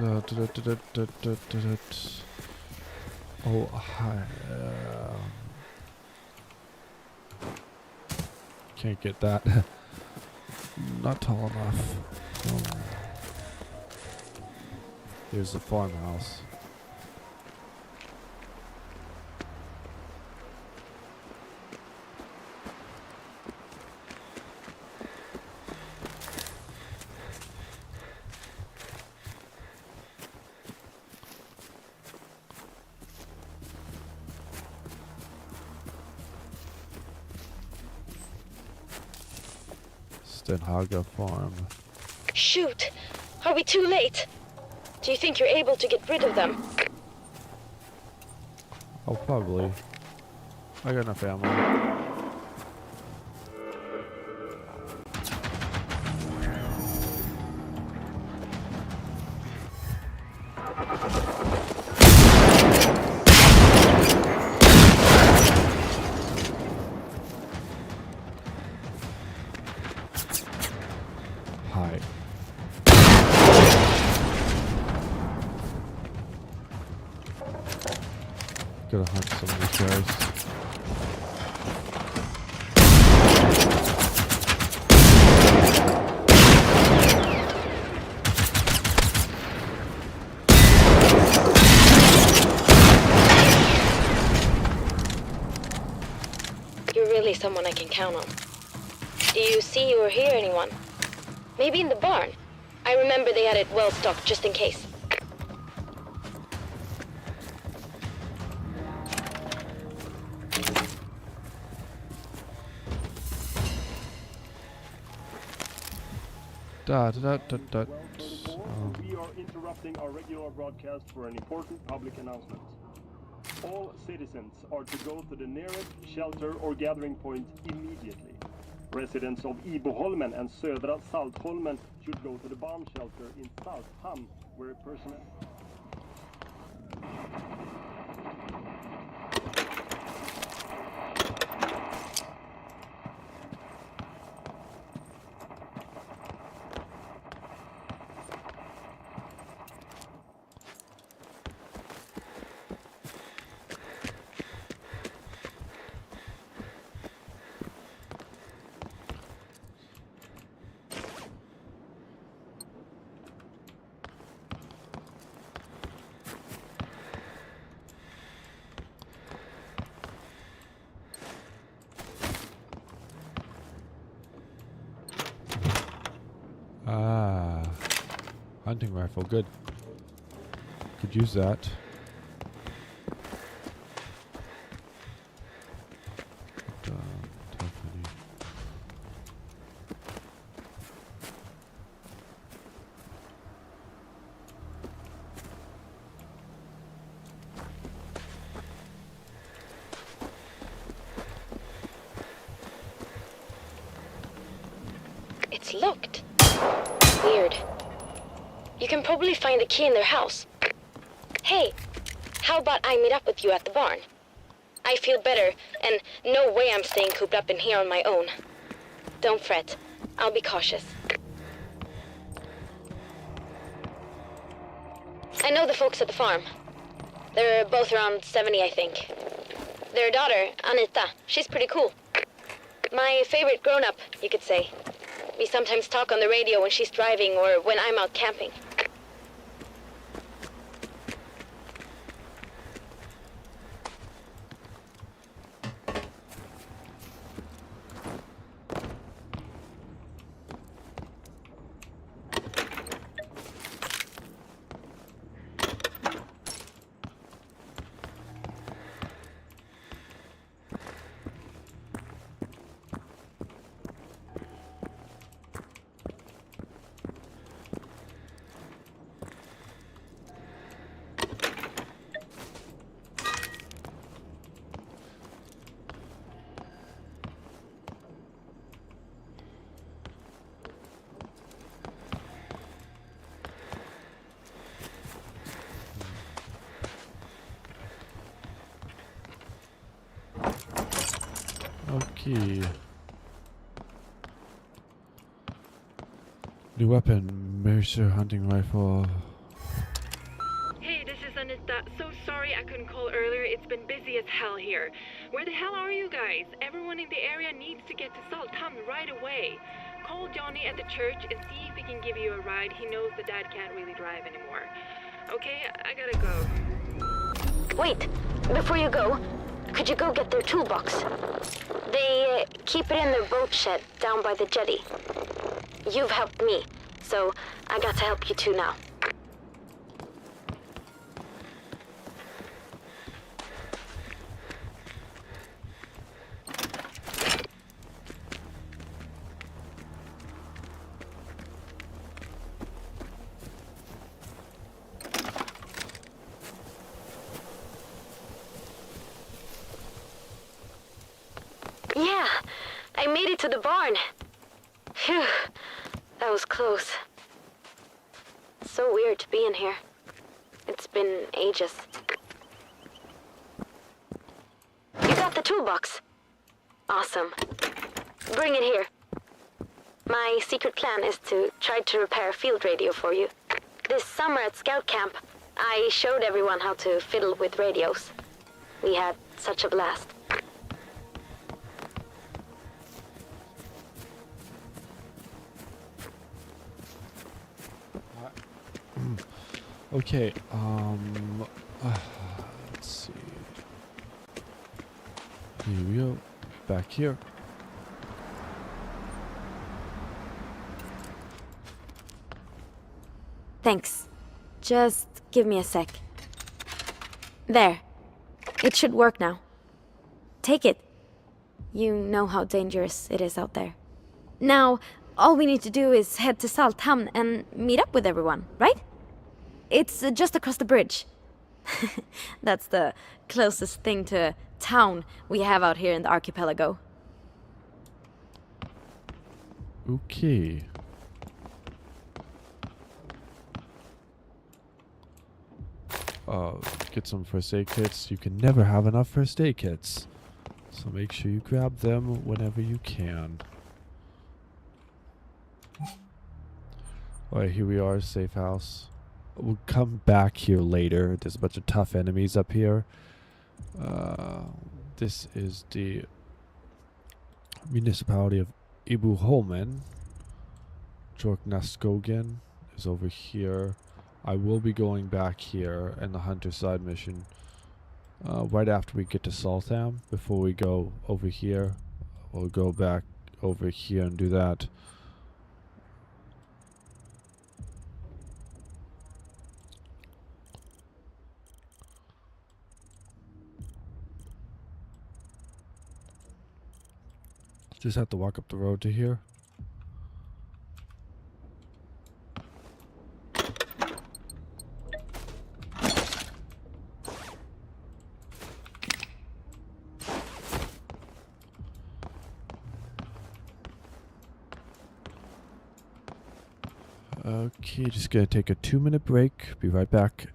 Oh, hi. Can't get that. Not tall enough. Here's the farmhouse. Stenhaga Farm. Shoot! Are we too late? Do you think you're able to get rid of them? Oh, probably. I got enough ammo. Hi. Gotta hunt some of these guys. You're really someone I can count on. Do you see or hear anyone? Maybe in the barn. I remember they had it well stocked just in case. We are interrupting our regular broadcast for an important public announcement. All citizens are to go to the nearest shelter or gathering point immediately. Residents of Iboholmen and Södra Saltholmen should go to the bomb shelter in Salthamn, where personnel... hunting rifle, good. Could use that. It's locked. Weird. You can probably find the key in their house. Hey, how about I meet up with you at the barn? I feel better, and no way I'm staying cooped up in here on my own. Don't fret. I'll be cautious. I know the folks at the farm. They're both around 70, I think. Their daughter, Anita, she's pretty cool. My favorite grown-up, you could say. We sometimes talk on the radio when she's driving or when I'm out camping. Okay. New weapon, Mercer hunting rifle. Anita. So sorry I couldn't call earlier. It's been busy as hell here. Where the hell are you guys? Everyone in the area needs to get to Salthamn right away. Call Johnny at the church and see if he can give you a ride. He knows the dad can't really drive anymore. Okay, I gotta go. Wait, before you go, could you go get their toolbox? They keep it in their boat shed down by the jetty. You've helped me, so I got to help you too now. Yeah, I made it to the barn. Phew, that was close. So weird to be in here. It's been ages. You got the toolbox. Awesome. Bring it here. My secret plan is to try to repair a field radio for you. This summer at scout camp, I showed everyone how to fiddle with radios. We had such a blast. Okay, let's see. Here we go. Back here. Thanks. Just give me a sec. There. It should work now. Take it. You know how dangerous it is out there. Now, all we need to do is head to Salthamn and meet up with everyone, right? It's just across the bridge. That's the closest thing to town we have out here in the archipelago. Okay. Get some first aid kits. You can never have enough first aid kits. So make sure you grab them whenever you can. Alright, here we are, safe house. We'll come back here later. There's a bunch of tough enemies up here. This is the municipality of Ibuholmen. Jorknaskogen is over here. I will be going back here in the Hunter side mission right after we get to Saltham. Before we go over here, we'll go back over here and do that. Just have to walk up the road to here. Okay, just gonna take a 2-minute break. Be right back.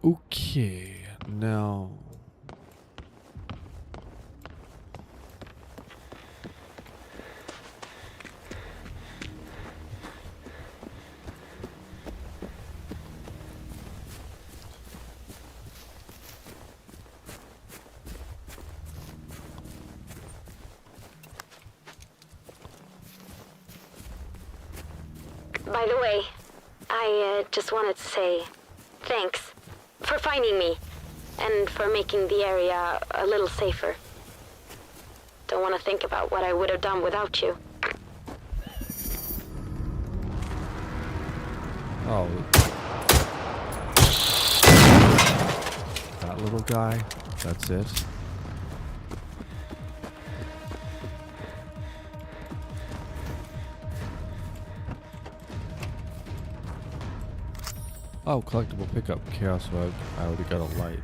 Okay, now. By the way, I just wanted to say thanks for finding me and for making the area a little safer. Don't want to think about what I would have done without you. Oh. That little guy. That's it. Oh, collectible pickup. Chaos Web. I already got a light.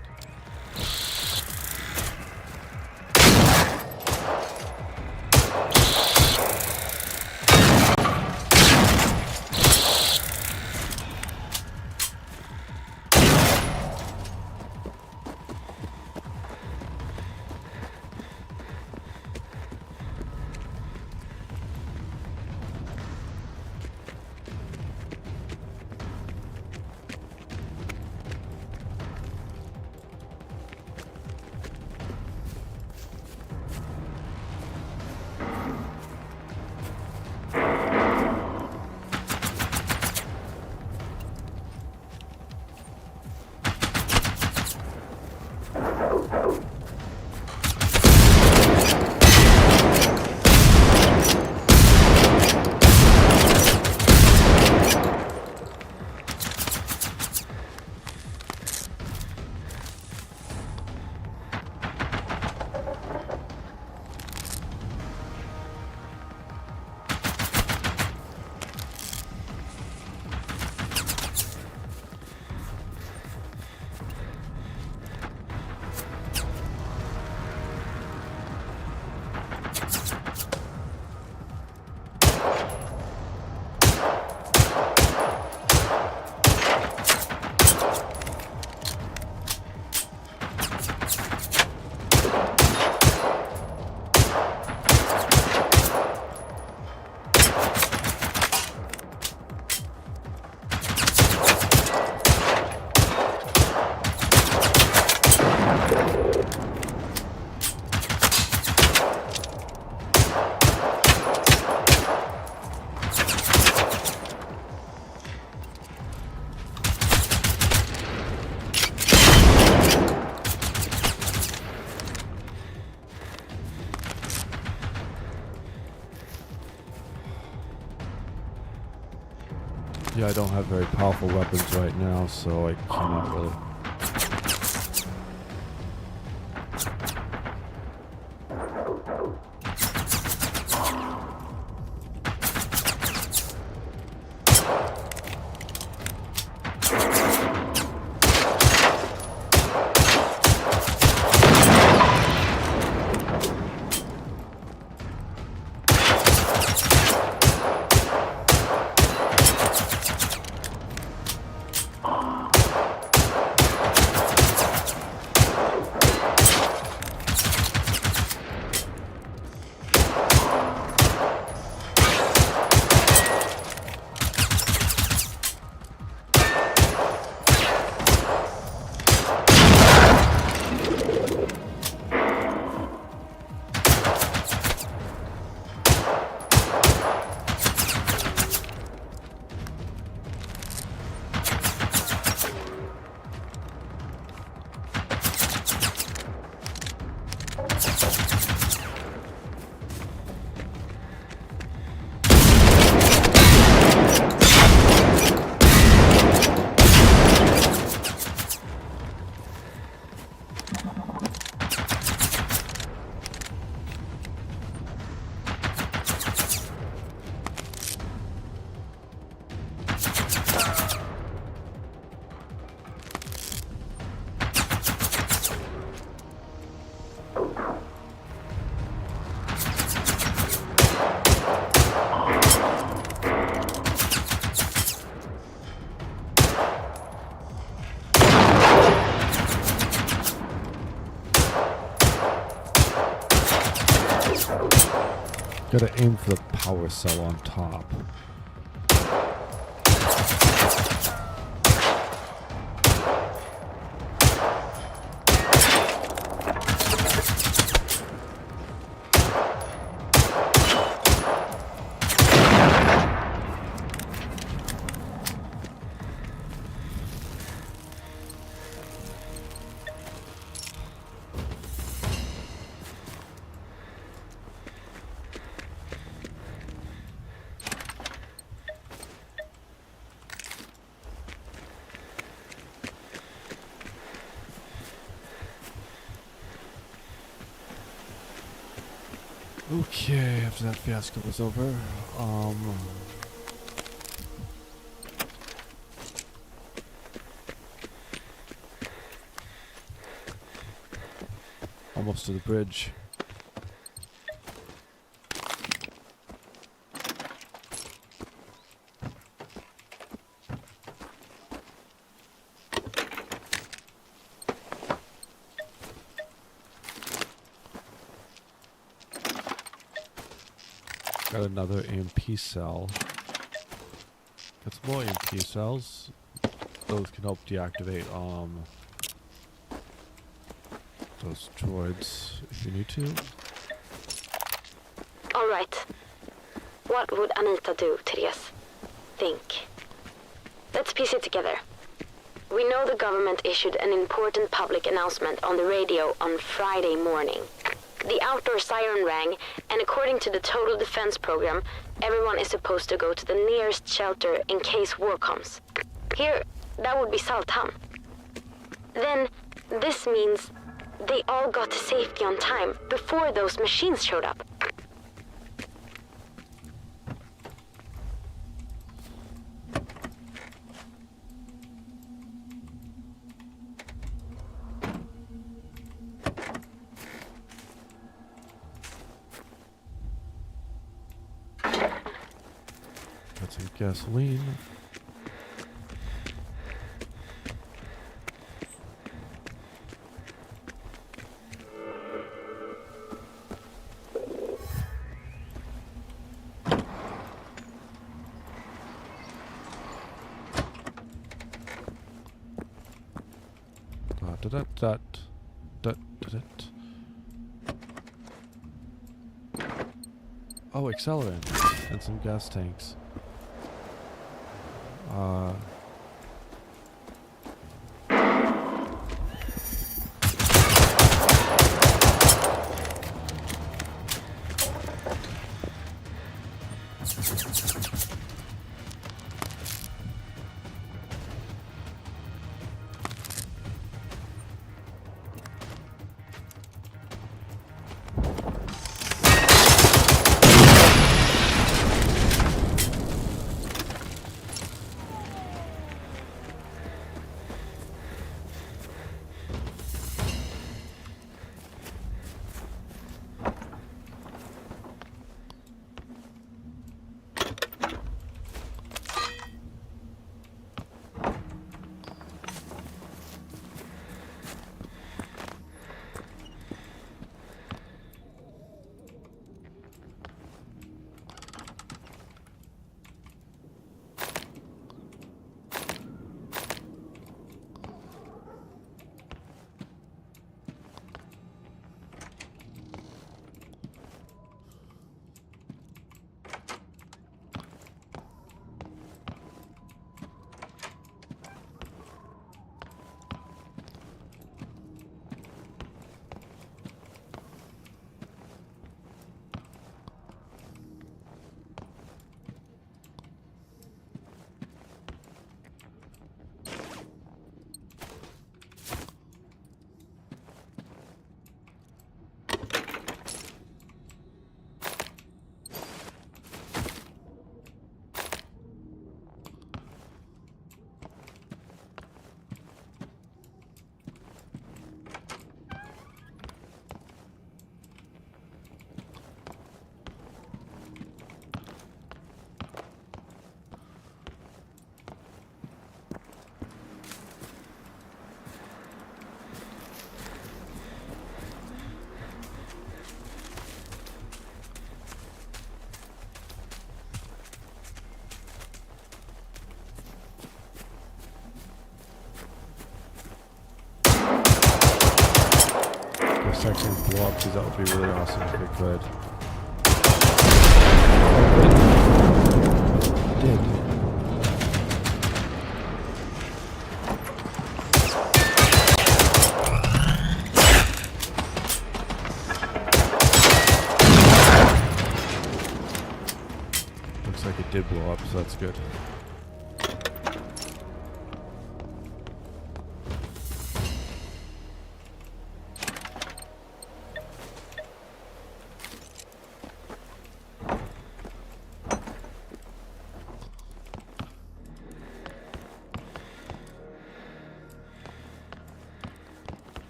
Yeah, I don't have very powerful weapons right now, so I cannot really. Gotta aim for the power cell on top. Okay, after that fiasco was over, almost to the bridge. Got another EMP cell. Got some more EMP cells. Those can help deactivate those droids if you need to. All right. What would Anita do, Therese? Think. Let's piece it together. We know the government issued an important public announcement on the radio on Friday morning. The outdoor siren rang, and according to the Total Defense Program, everyone is supposed to go to the nearest shelter in case war comes. Here, that would be Saltham. Then, this means they all got to safety on time before those machines showed up. Got some gasoline. Oh, accelerant and some gas tanks. second blow up, because that would be really awesome if we could. Did. Looks like it did blow up, so that's good.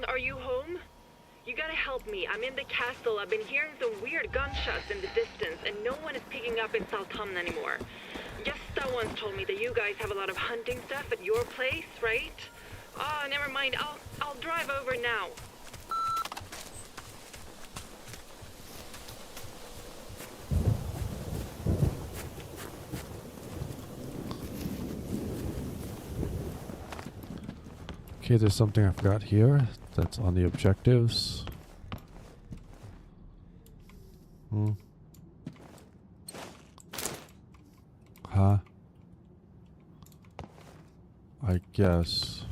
Are you home? You gotta help me. I'm in the castle. I've been hearing some weird gunshots in the distance, and no one is picking up in Saltham anymore. Gösta once told me that you guys have a lot of hunting stuff at your place, right? Oh, never mind. I'll drive over now. Okay, there's something I forgot here. That's on the objectives. Huh? I guess.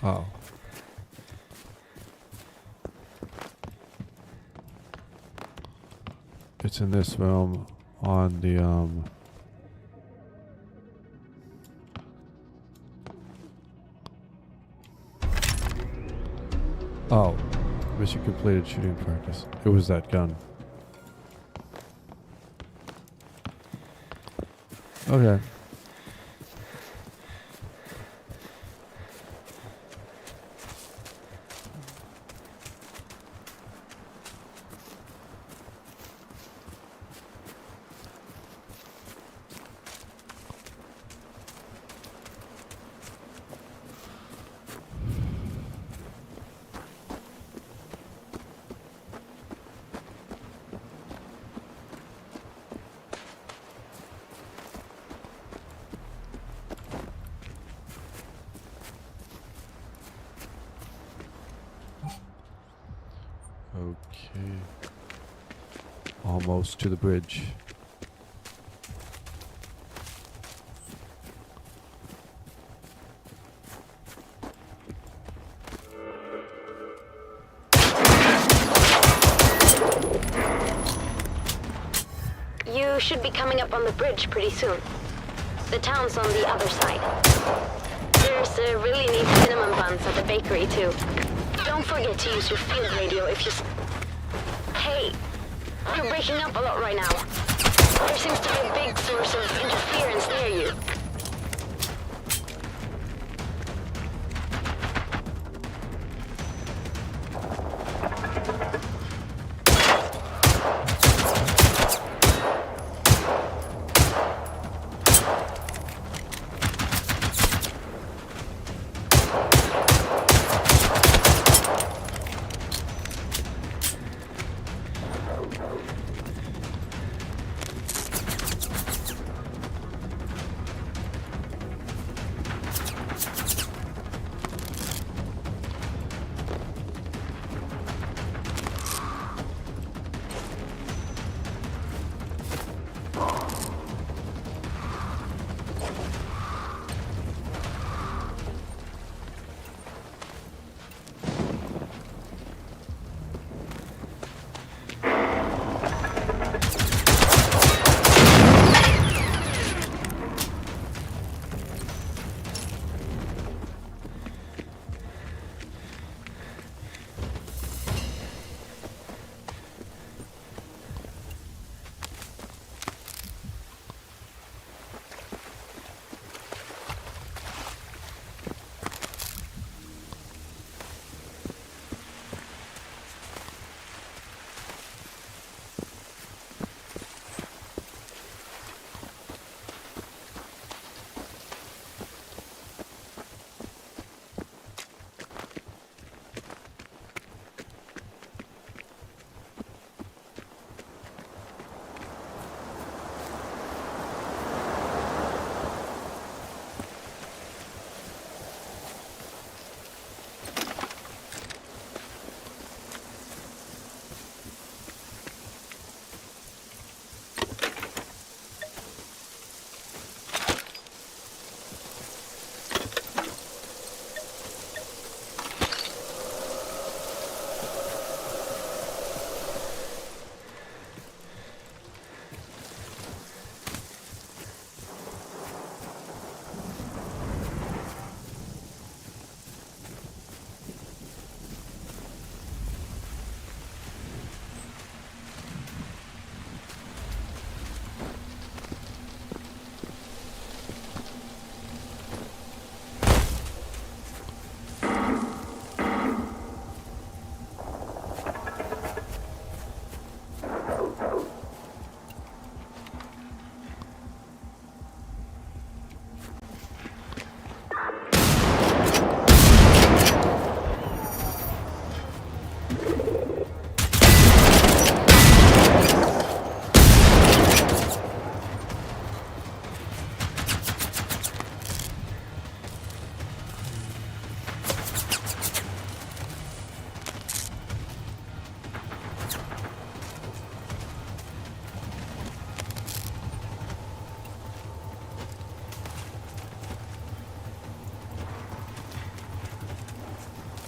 Oh. It's in this room on the Oh, mission completed, shooting practice. It was that gun. Okay. Okay. Almost to the bridge. You should be coming up on the bridge pretty soon. The town's on the other side. There's a really neat cinnamon buns at the bakery, too. Don't forget to use your field radio if you... Hey, you're breaking up a lot right now. There seems to be a big source of interference near you.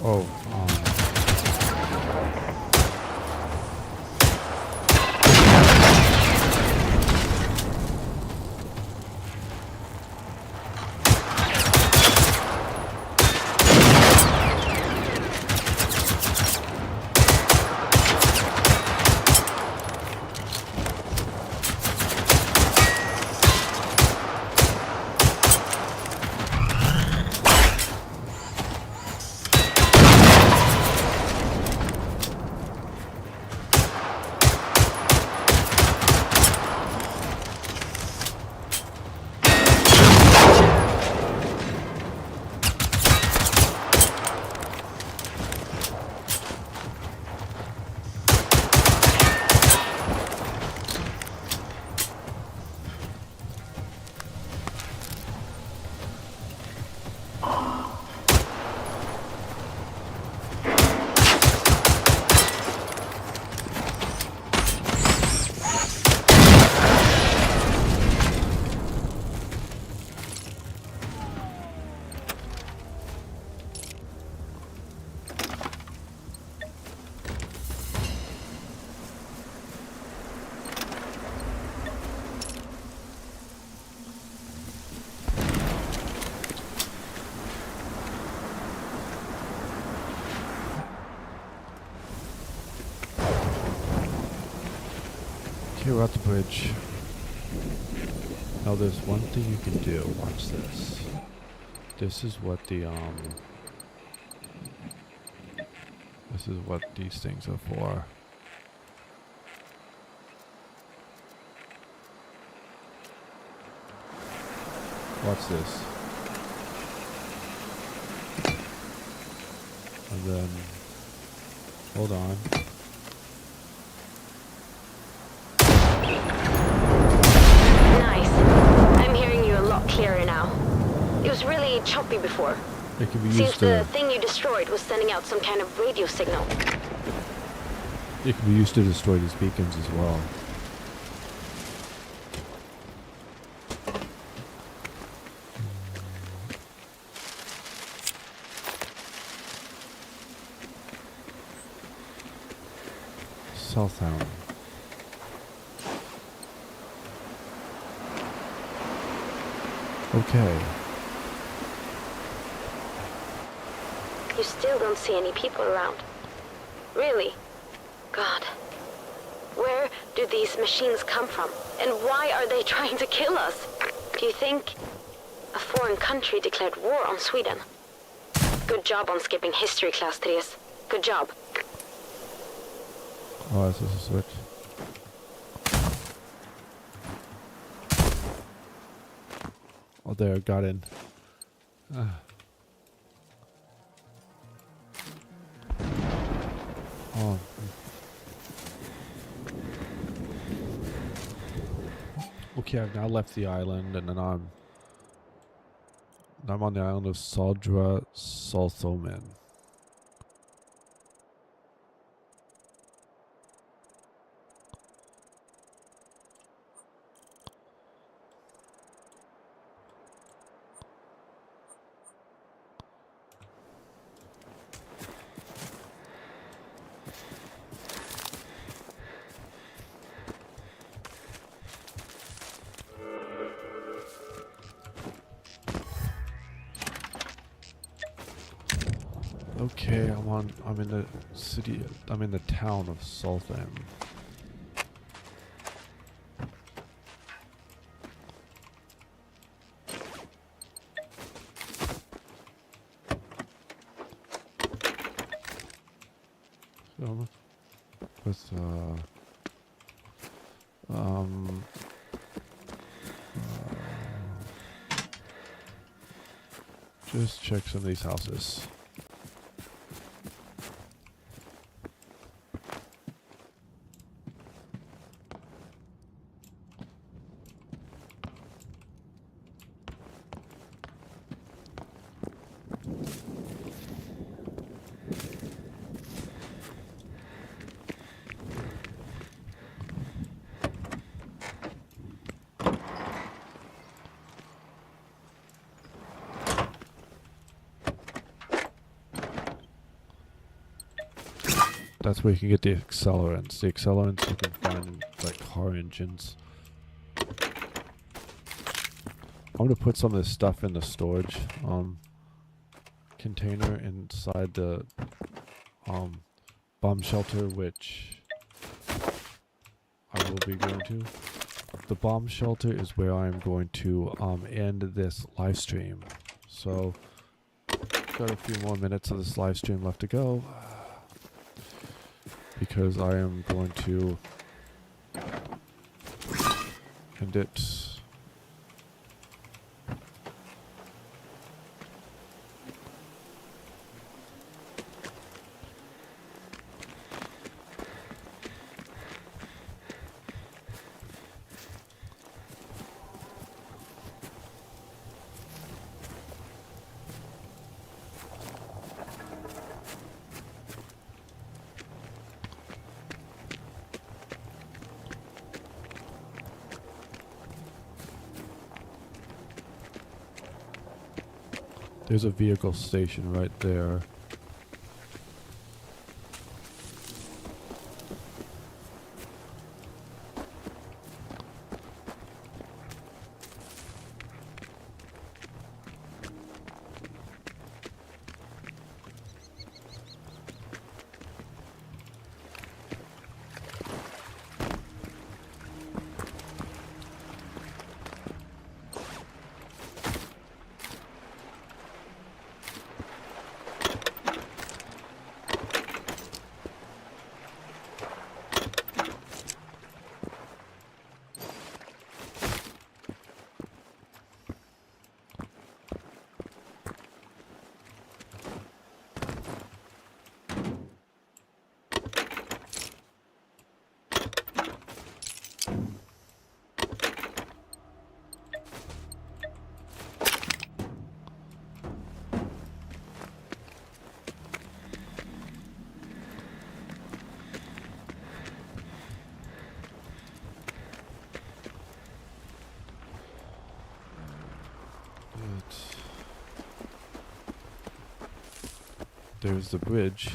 Oh, okay, we're at the bridge. Now there's one thing you can do. Watch this. This is what the this is what these things are for. Watch this. And then hold on. Nice. I'm hearing you a lot clearer now. It was really choppy before. It can be Seems used the to thing you destroyed was sending out some kind of radio signal. it can be used to destroy these beacons as well. Southtown. Okay. You still don't see any people around. Really? God. Where do these machines come from? And why are they trying to kill us? Do you think a foreign country declared war on Sweden? Good job on skipping history class, Therese. Good job. Oh, this is a switch. Oh, there, got in. Oh. Okay, I've now left the island, and then I'm on the island of Saldra Salthomen. Okay, I'm in the city, I'm in the town of Saltham. So, with, just check some of these houses. That's where you can get the accelerants. The accelerants you can find in like car engines. I'm gonna put some of this stuff in the storage container inside the bomb shelter, which I will be going to. The bomb shelter is where I'm going to end this live stream. So got a few more minutes of this live stream left to go, because I am going to end it. There's a vehicle station right there. There's the bridge.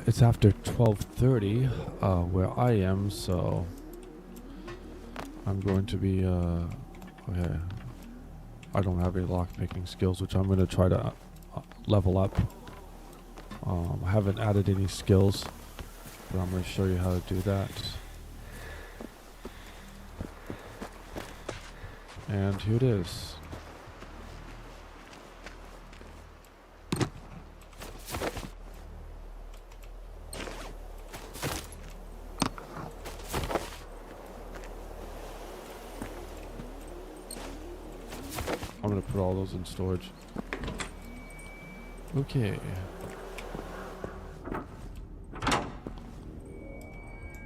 It's after 12:30 where I am, so I'm going to be okay. I don't have any lockpicking skills, which I'm going to try to level up. I haven't added any skills, but I'm going to show you how to do that. And here it is. I'm gonna put all those in storage. Okay.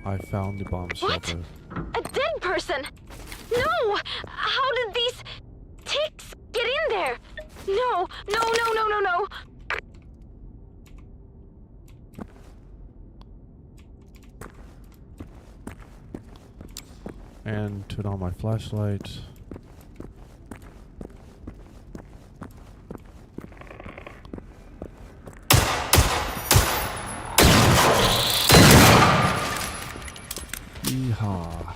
I found the bomb shelter. A dead person! No! How did these ticks get in there? No, no, no, no, no, no! And turn on my flashlight. Yeehaw.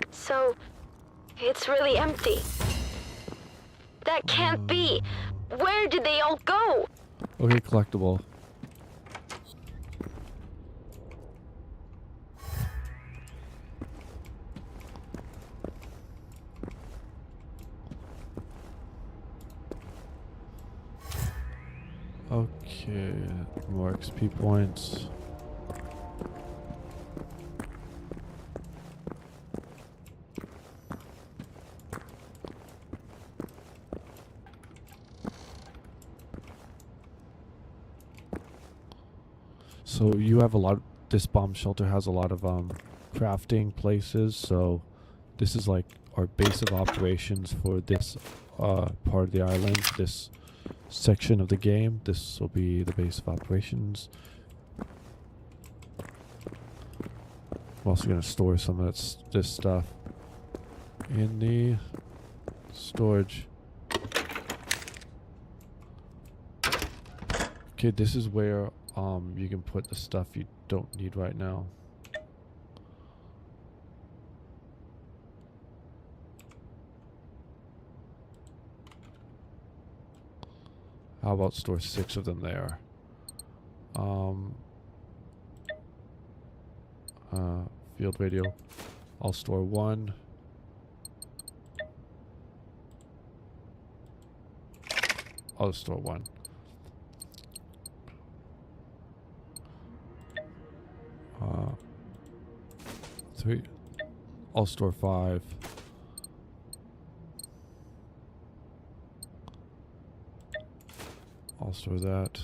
So, it's really empty. That can't be. Where did they all go? Okay, collectible. Okay, more XP points. So you have a lot. This bomb shelter has a lot of crafting places. So this is like our base of operations for this part of the island. This section of the game. This will be the base of operations. I'm also going to store some of this stuff in the storage. Okay, this is where you can put the stuff you don't need right now. How about store 6 of them there? Field radio. I'll store 1. I'll store 1. Three. I'll store 5. I'll store that.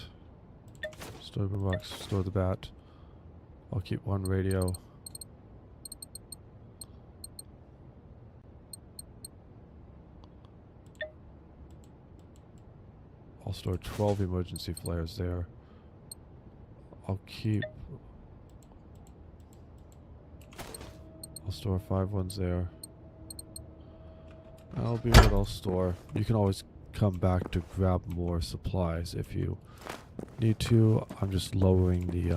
Store the box. Store the bat. I'll keep 1 radio. I'll store 12 emergency flares there. I'll store 5 ones there. That'll be what I'll store. You can always come back to grab more supplies if you need to. I'm just lowering the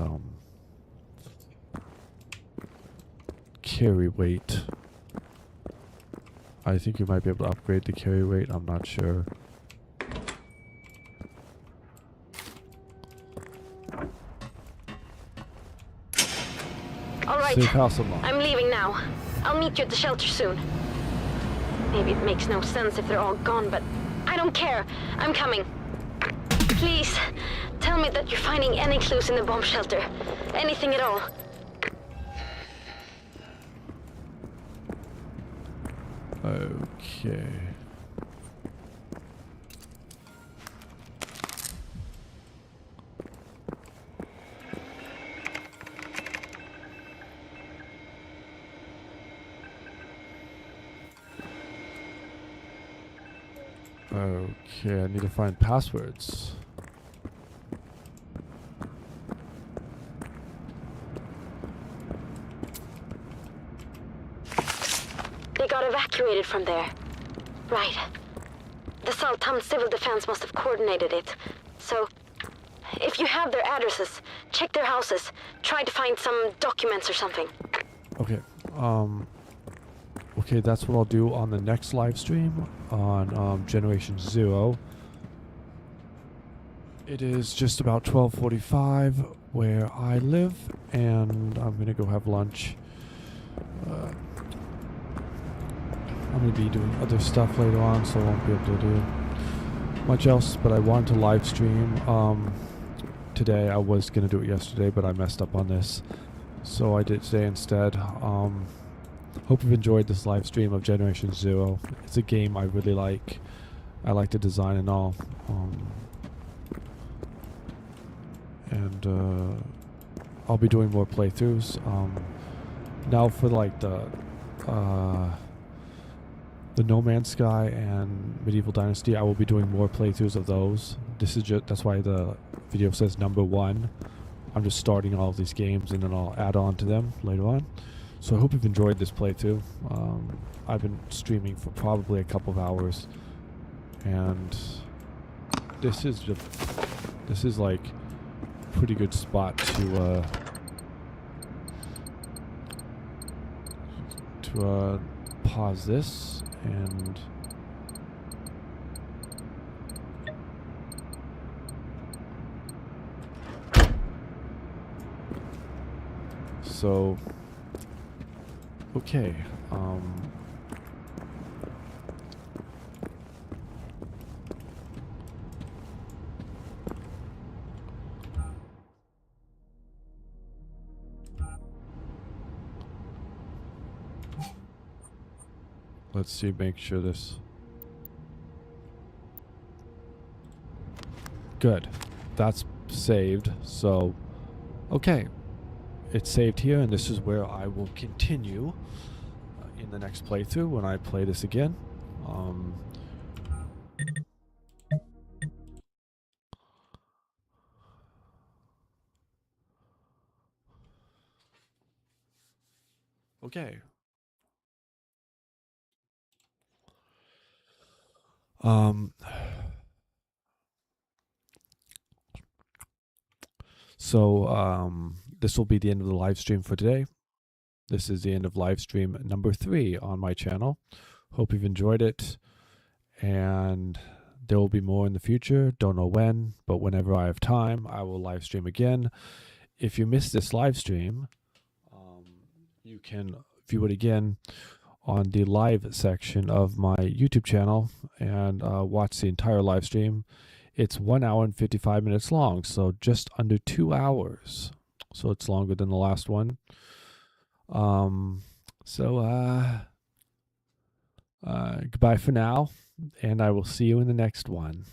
carry weight. I think you might be able to upgrade the carry weight. I'm not sure. All right. Safe house unlocked. I'm leaving now. I'll meet you at the shelter soon. Maybe it makes no sense if they're all gone, but I don't care. I'm coming. Please, tell me that you're finding any clues in the bomb shelter. Anything at all. Okay. Okay, I need to find passwords. They got evacuated from there. Right. The Saltam Civil Defense must have coordinated it. So, if you have their addresses, check their houses. Try to find some documents or something. Okay. Okay, that's what I'll do on the next live stream on Generation Zero. It is just about 12:45 where I live, and I'm gonna go have lunch. I'm gonna be doing other stuff later on, so I won't be able to do much else. But I wanted to live stream today. I was gonna do it yesterday, but I messed up on this, so I did today instead. Hope you've enjoyed this live stream of Generation Zero. It's a game I really like. I like the design and all. I'll be doing more playthroughs. Now for like the No Man's Sky and Medieval Dynasty, I will be doing more playthroughs of those. This is just, that's why the video says number 1. I'm just starting all of these games and then I'll add on to them later on. So I hope you've enjoyed this playthrough. I've been streaming for probably a couple of hours, and this is like a pretty good spot to pause this and so. Okay, Let's see, make sure this... Good. That's saved. So, okay. It's saved here, and this is where I will continue in the next playthrough when I play this again. Okay. So this will be the end of the live stream for today. This is the end of live stream number 3 on my channel. Hope you've enjoyed it, and there will be more in the future. Don't know when, but whenever I have time, I will live stream again. If you missed this live stream, you can view it again on the live section of my YouTube channel and watch the entire live stream. It's 1 hour and 55 minutes long, so just under 2 hours. So it's longer than the last one. Goodbye for now, and I will see you in the next one.